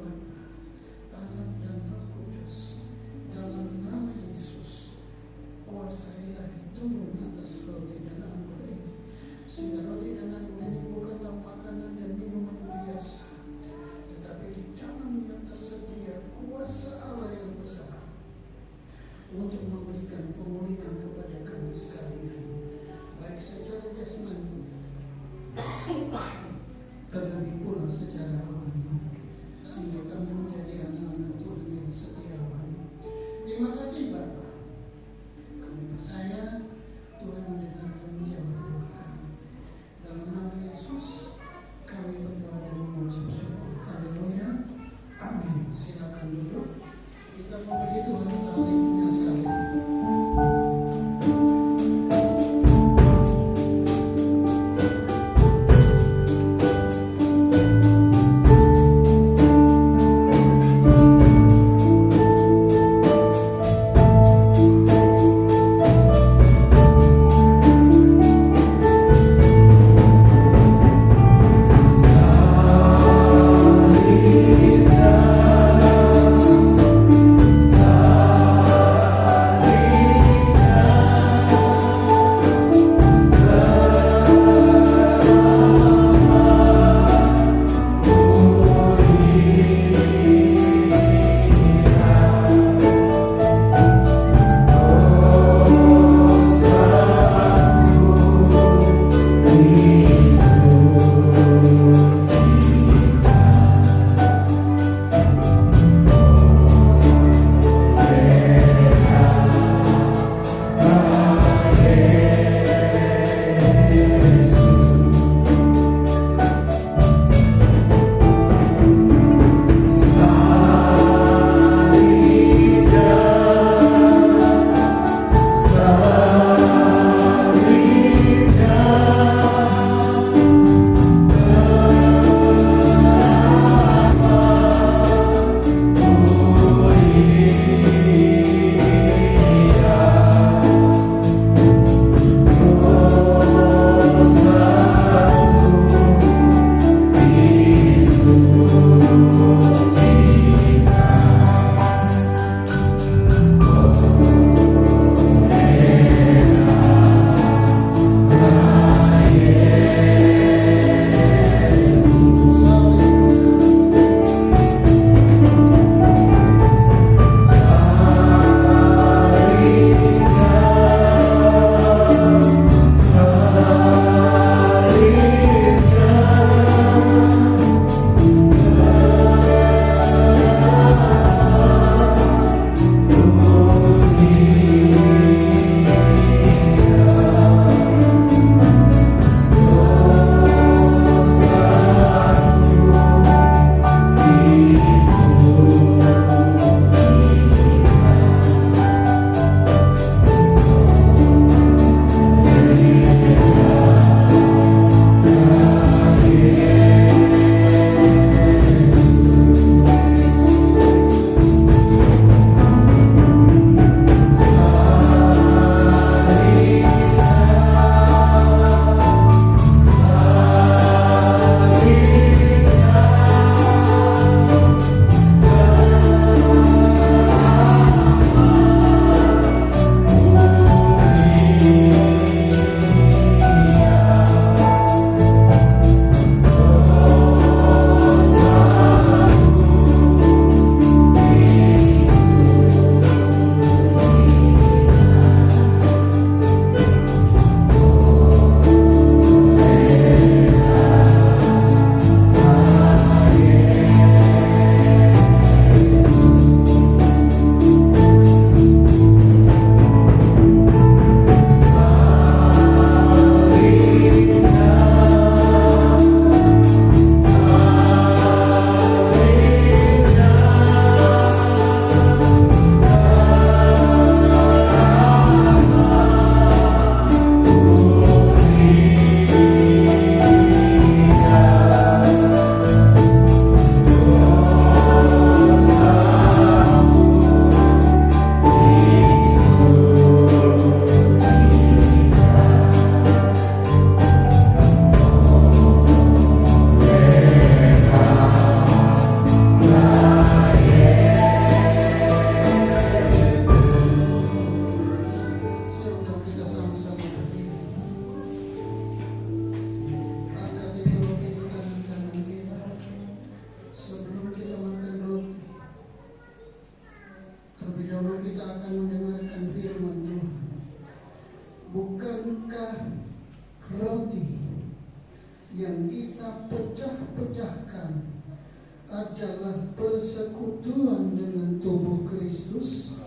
persekutuan dengan tubuh Kristus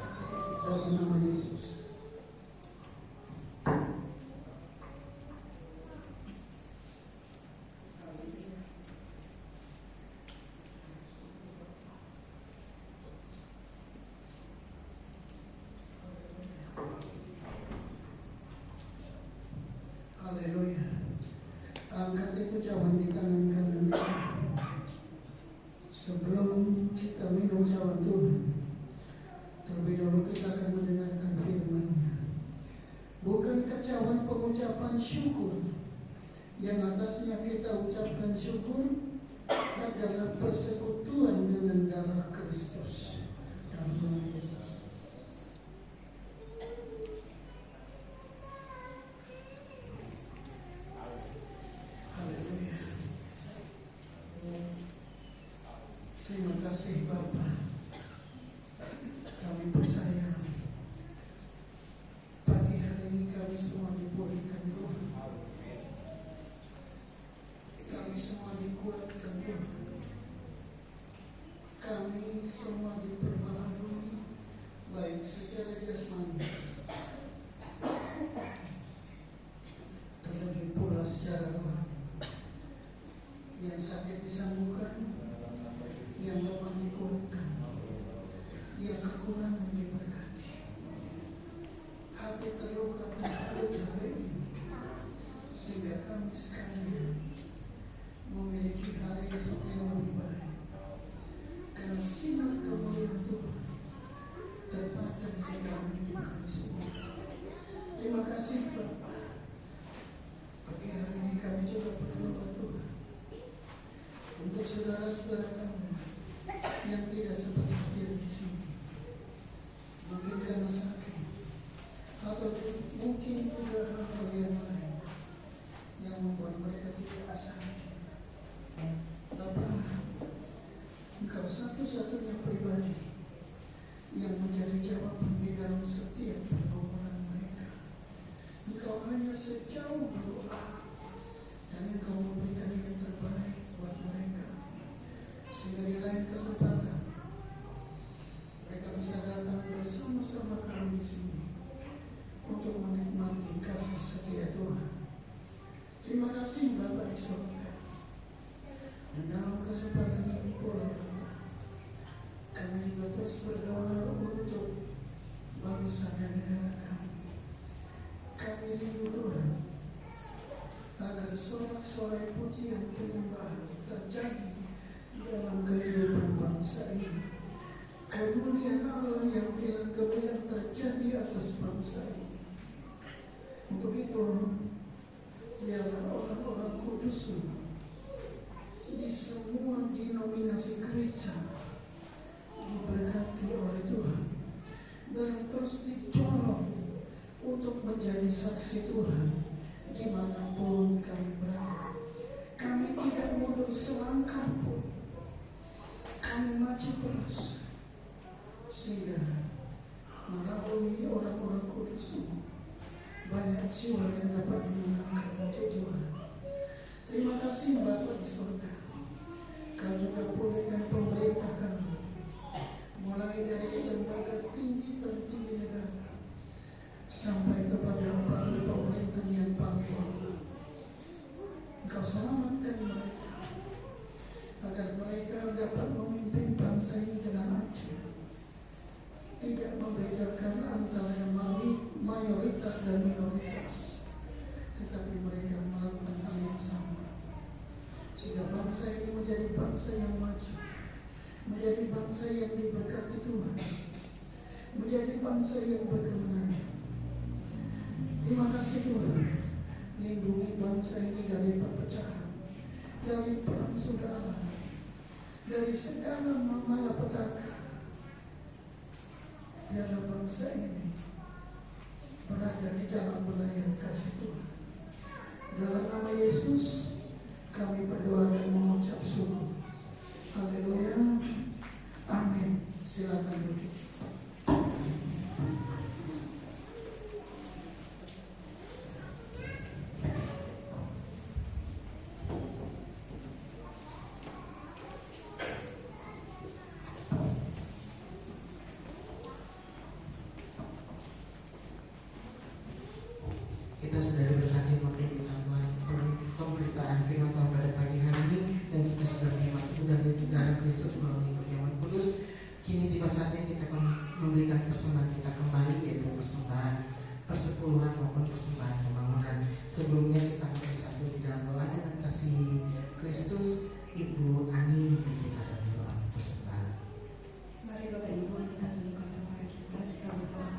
dalam nama Yesus. Haleluya. Angkat itu cawan di tangan kanan kita. Sebelum kita minum cawan Tuhan, terlebih dahulu kita akan mendengarkan firman-Nya. Bukankah cawan pengucapan syukur yang atasnya kita ucapkan syukur adalah persekutuan dengan darah Kristus dalam nama Yesus. Haleluya. Terima kasih Bapa. Kami percaya pagi hari ini kami semua dipulihkan Tuhan. Kami semua dikuatkan Tuhan. Kami semua diperbaharui baik secara jasmani, terlebih pula secara rohani. Yang sakit disembuhkan, yang lemah dikuatkan, yang kekurangan diberkati. Hati terluka terputus hari ini, sehingga kami sekalian memiliki hari esok yang lebih baik. Karena sinar kemuliaan Tuhan terpatah di dalam hidup kami semua. Terima kasih Bapa. Pagi hari ini kami juga berdoa Tuhan untuk saudara-saudara kami yang tidak seperti hadir di sini, mungkin karena sakit atau mungkin juga hal-hal yang lain yang membuat mereka tidak bisa hadir. Bapak, Engkau satu-satunya pribadi yang menjadi jawaban di dalam setiap pergumulan mereka. Engkau hanya sejauh berdoa dan Engkau memberikan yang terbaik buat mereka, sehingga di lain kesempatan mereka bisa datang bersama-sama kami di sini untuk menikmati kasih setia Tuhan. Terima kasih Bapa di surga. Dan dalam kesempatan ini pula Bapa, kami juga terus berdoa untuk bangsa dan negara kami. Kami rindu Tuhan agar sorak-sorai pujian penyembahan terjadi dalam kehidupan bangsa ini. Kemuliaan Allah yang tidak gemilang terjadi atas bangsa ini. Untuk itu, biarlah orang-orang kudus di semua denominasi gereja diberkati oleh Tuhan dan terus didorong untuk menjadi saksi Tuhan dimanapun kami berada. Kami tidak mundur selangkah pun. Kami maju terus sehingga melalui orang-orang kudus banyak jiwa yang dapat dimenangkan untuk Tuhan. Terima kasih Bapa di surga. Kau juga pulihkan pemerintah kami, mulai dari lembaga tinggi tertinggi negara sampai kepada pemerintah yang paling bawah. Engkau selamatkan mereka agar mereka dapat memimpin bangsa ini dengan adil, tidak membedakan antara mayoritas dan minoritas, tetapi mereka melakukan hal yang sama, sehingga bangsa ini menjadi bangsa yang maju, menjadi bangsa yang diberkati Tuhan, menjadi bangsa yang berkemenangan. Terima kasih Tuhan, lindungi bangsa ini dari perpecahan, dari perang saudara, dari segala malapetaka. Biarlah bangsa ini berada di dalam wilayah kasih Tuhan. Dalam nama Yesus kami berdoa dan mengucap syukur. Haleluya. Amin. Silakan duduk. saatnya kita memberikan persembahan kita kembali, yaitu persembahan persepuluhan maupun persembahan pembangunan. Sebelumnya kita bersatu di dalam doa dengan kasih Kristus. Ibu Ani kita dalam doa persembahan. Mari Bapak Ibu kita tundukkan kepala kita berdoa.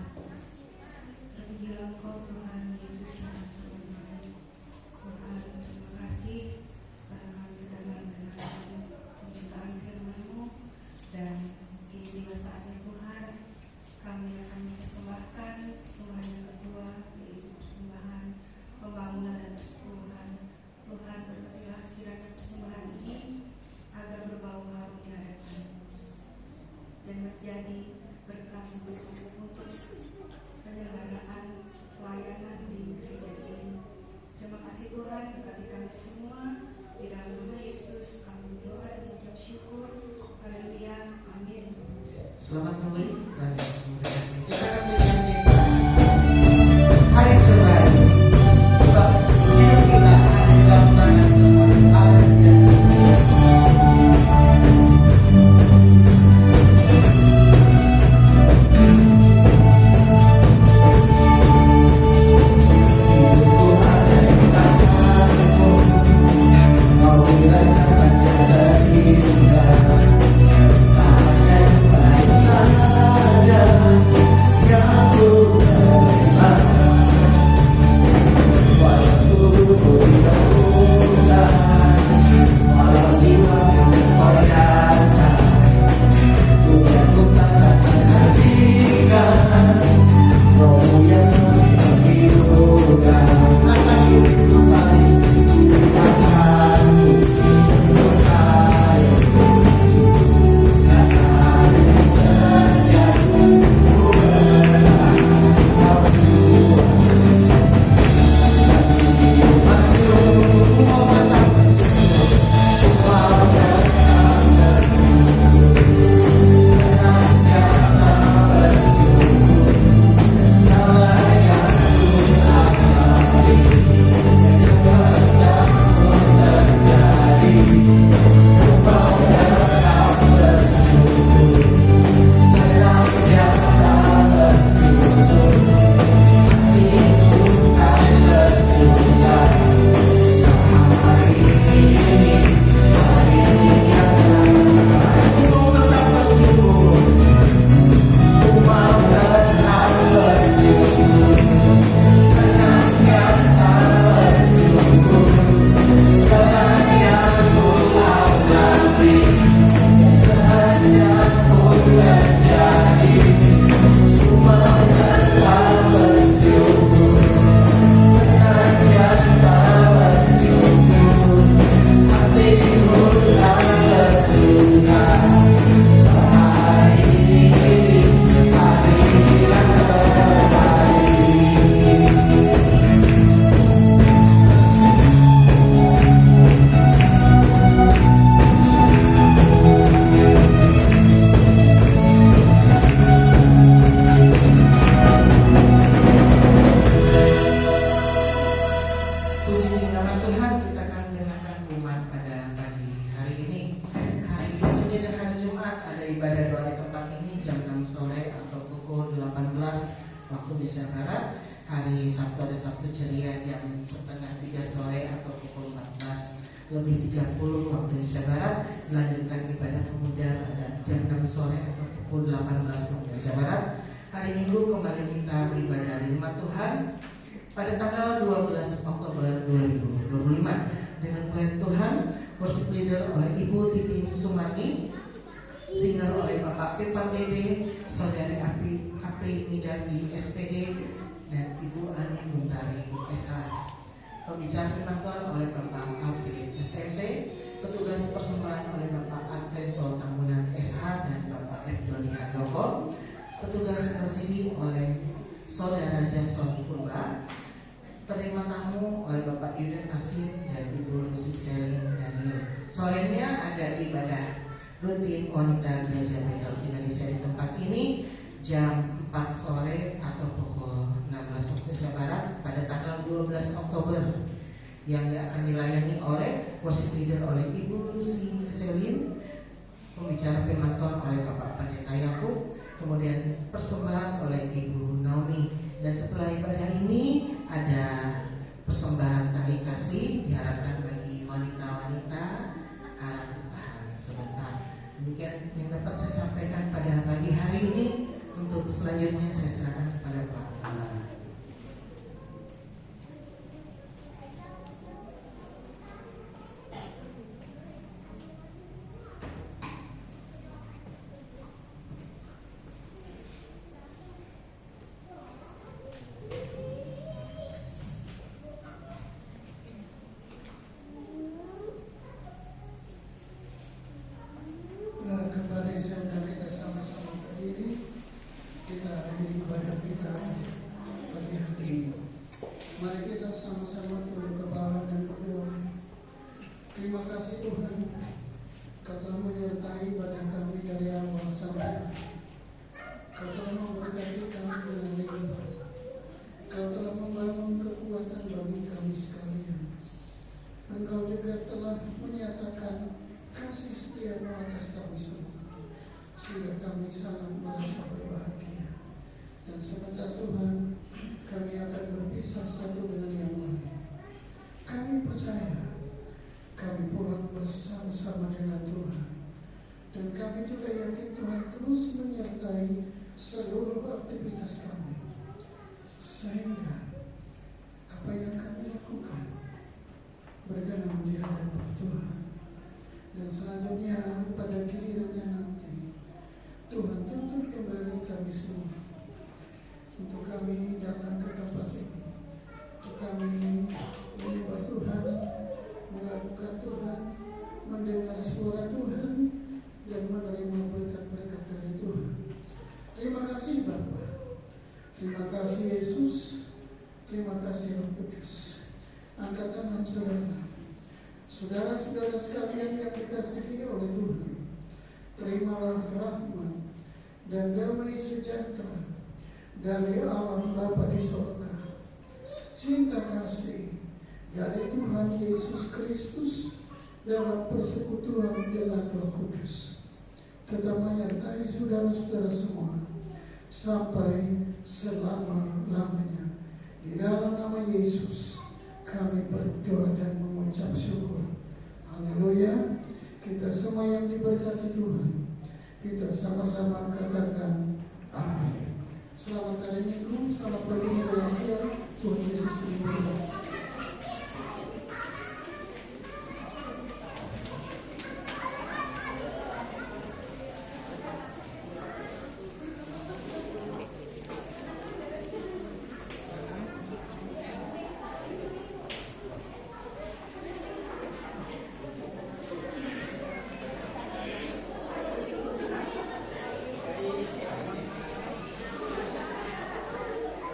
Terpujilah Engkau Tuhan Yesus yang sempurna. Tuhan, terima kasih karena kami sudah mendengarkan pemberitaan firman-Mu, dan kini tiba saatnya Tuhan kami akan mempersembahkan persembahan yang kedua, yaitu persembahan pembangunan dan persepuluhan. Tuhan, berkatilah kiranya persembahan ini agar berbau harum di hadapan-Mu dan menjadi berkat untuk penyelenggaraan pelayanan di gereja ini. Terima kasih Tuhan, berkati kami semua. Di dalam nama Yesus kami berdoa dan mengucap syukur. Haleluya, amin. Selamat kembali pada kesempatan ini. Kita akan bernyanyi hari terbaik, sebab hidup kita ada di dalam tangan Tuhan. Haleluya. Pembicara penonton oleh Bapak Alfred STMP, petugas persembahan oleh Bapak Advento Tambunan SH dan Bapak Ebdoni Handoko, petugas tersini oleh Saudara Jason Purba, penerima tamu oleh Bapak Yuda Asim dan Ibu Lucy Selin Daniel. Sorenya ada ibadah rutin wanita Gereja Betel Indonesia di tempat ini jam 4 sore atau pukul 16 waktu Indonesia Barat pada tanggal 12 Oktober yang akan dilayani oleh worship leader oleh Ibu Lucy Selin, pembicara firman Tuhan oleh Bapak Pendeta Yakub, persembahan oleh Ibu Naomi. Dan setelah ibadah ini ada persembahan tali kasih diharapkan bagi wanita-wanita alat Tuhan sebentar. Demikian yang dapat saya sampaikan pada pagi hari ini. Untuk selanjutnya saya serahkan kepada Pak Gembala. Kembali saya dan kita sama-sama berdiri, kita akhiri ibadah kita pagi hari ini. Mari kita sama-sama tunduk kepala dan berdoa. Terima kasih Tuhan, Kau telah menyertai ibadah kami dari awal sampai akhir. Kau telah memberkati kami dengan lipat. Kau telah membangun kekuatan bagi kami sekalian. Engkau juga telah menyatakan kasih setia-Mu atas kami semua, sehingga kami sangat merasa berbahagia. Dan sebentar Tuhan, kami akan berpisah satu dengan yang lain. Kami percaya kami pulang bersama-sama dengan Tuhan, dan kami juga yakin Tuhan terus menyertai seluruh aktivitas kami, sehingga apa yang kami lakukan berkenan di hadapan Tuhan. Dan selanjutnya pada gilirannya nanti Tuhan tuntut kembali kami semua untuk kami datang ke tempat ini, untuk kami menyembah Tuhan, melakukan Tuhan, mendengar suara Tuhan, dan menerima berkat-berkat dari Tuhan. Terima kasih Bapa, terima kasih Yesus, terima kasih Roh Kudus. Angkat tangan saudara. Saudara-saudara sekalian yang dikasihi oleh Tuhan, terimalah rahmat dan damai sejahtera dari Allah Bapa di sorga, cinta kasih dari Tuhan Yesus Kristus dalam persekutuan dengan Roh Kudus tetap menyertai saudara-saudara semua sampai selama-lamanya. Di dalam nama Yesus kami berdoa dan mengucap syukur. Haleluya. Kita semua yang diberkati Tuhan, kita sama-sama katakan amin. Selamat hari Minggu, selamat pagi, selamat siang. Tuhan Yesus memberkati.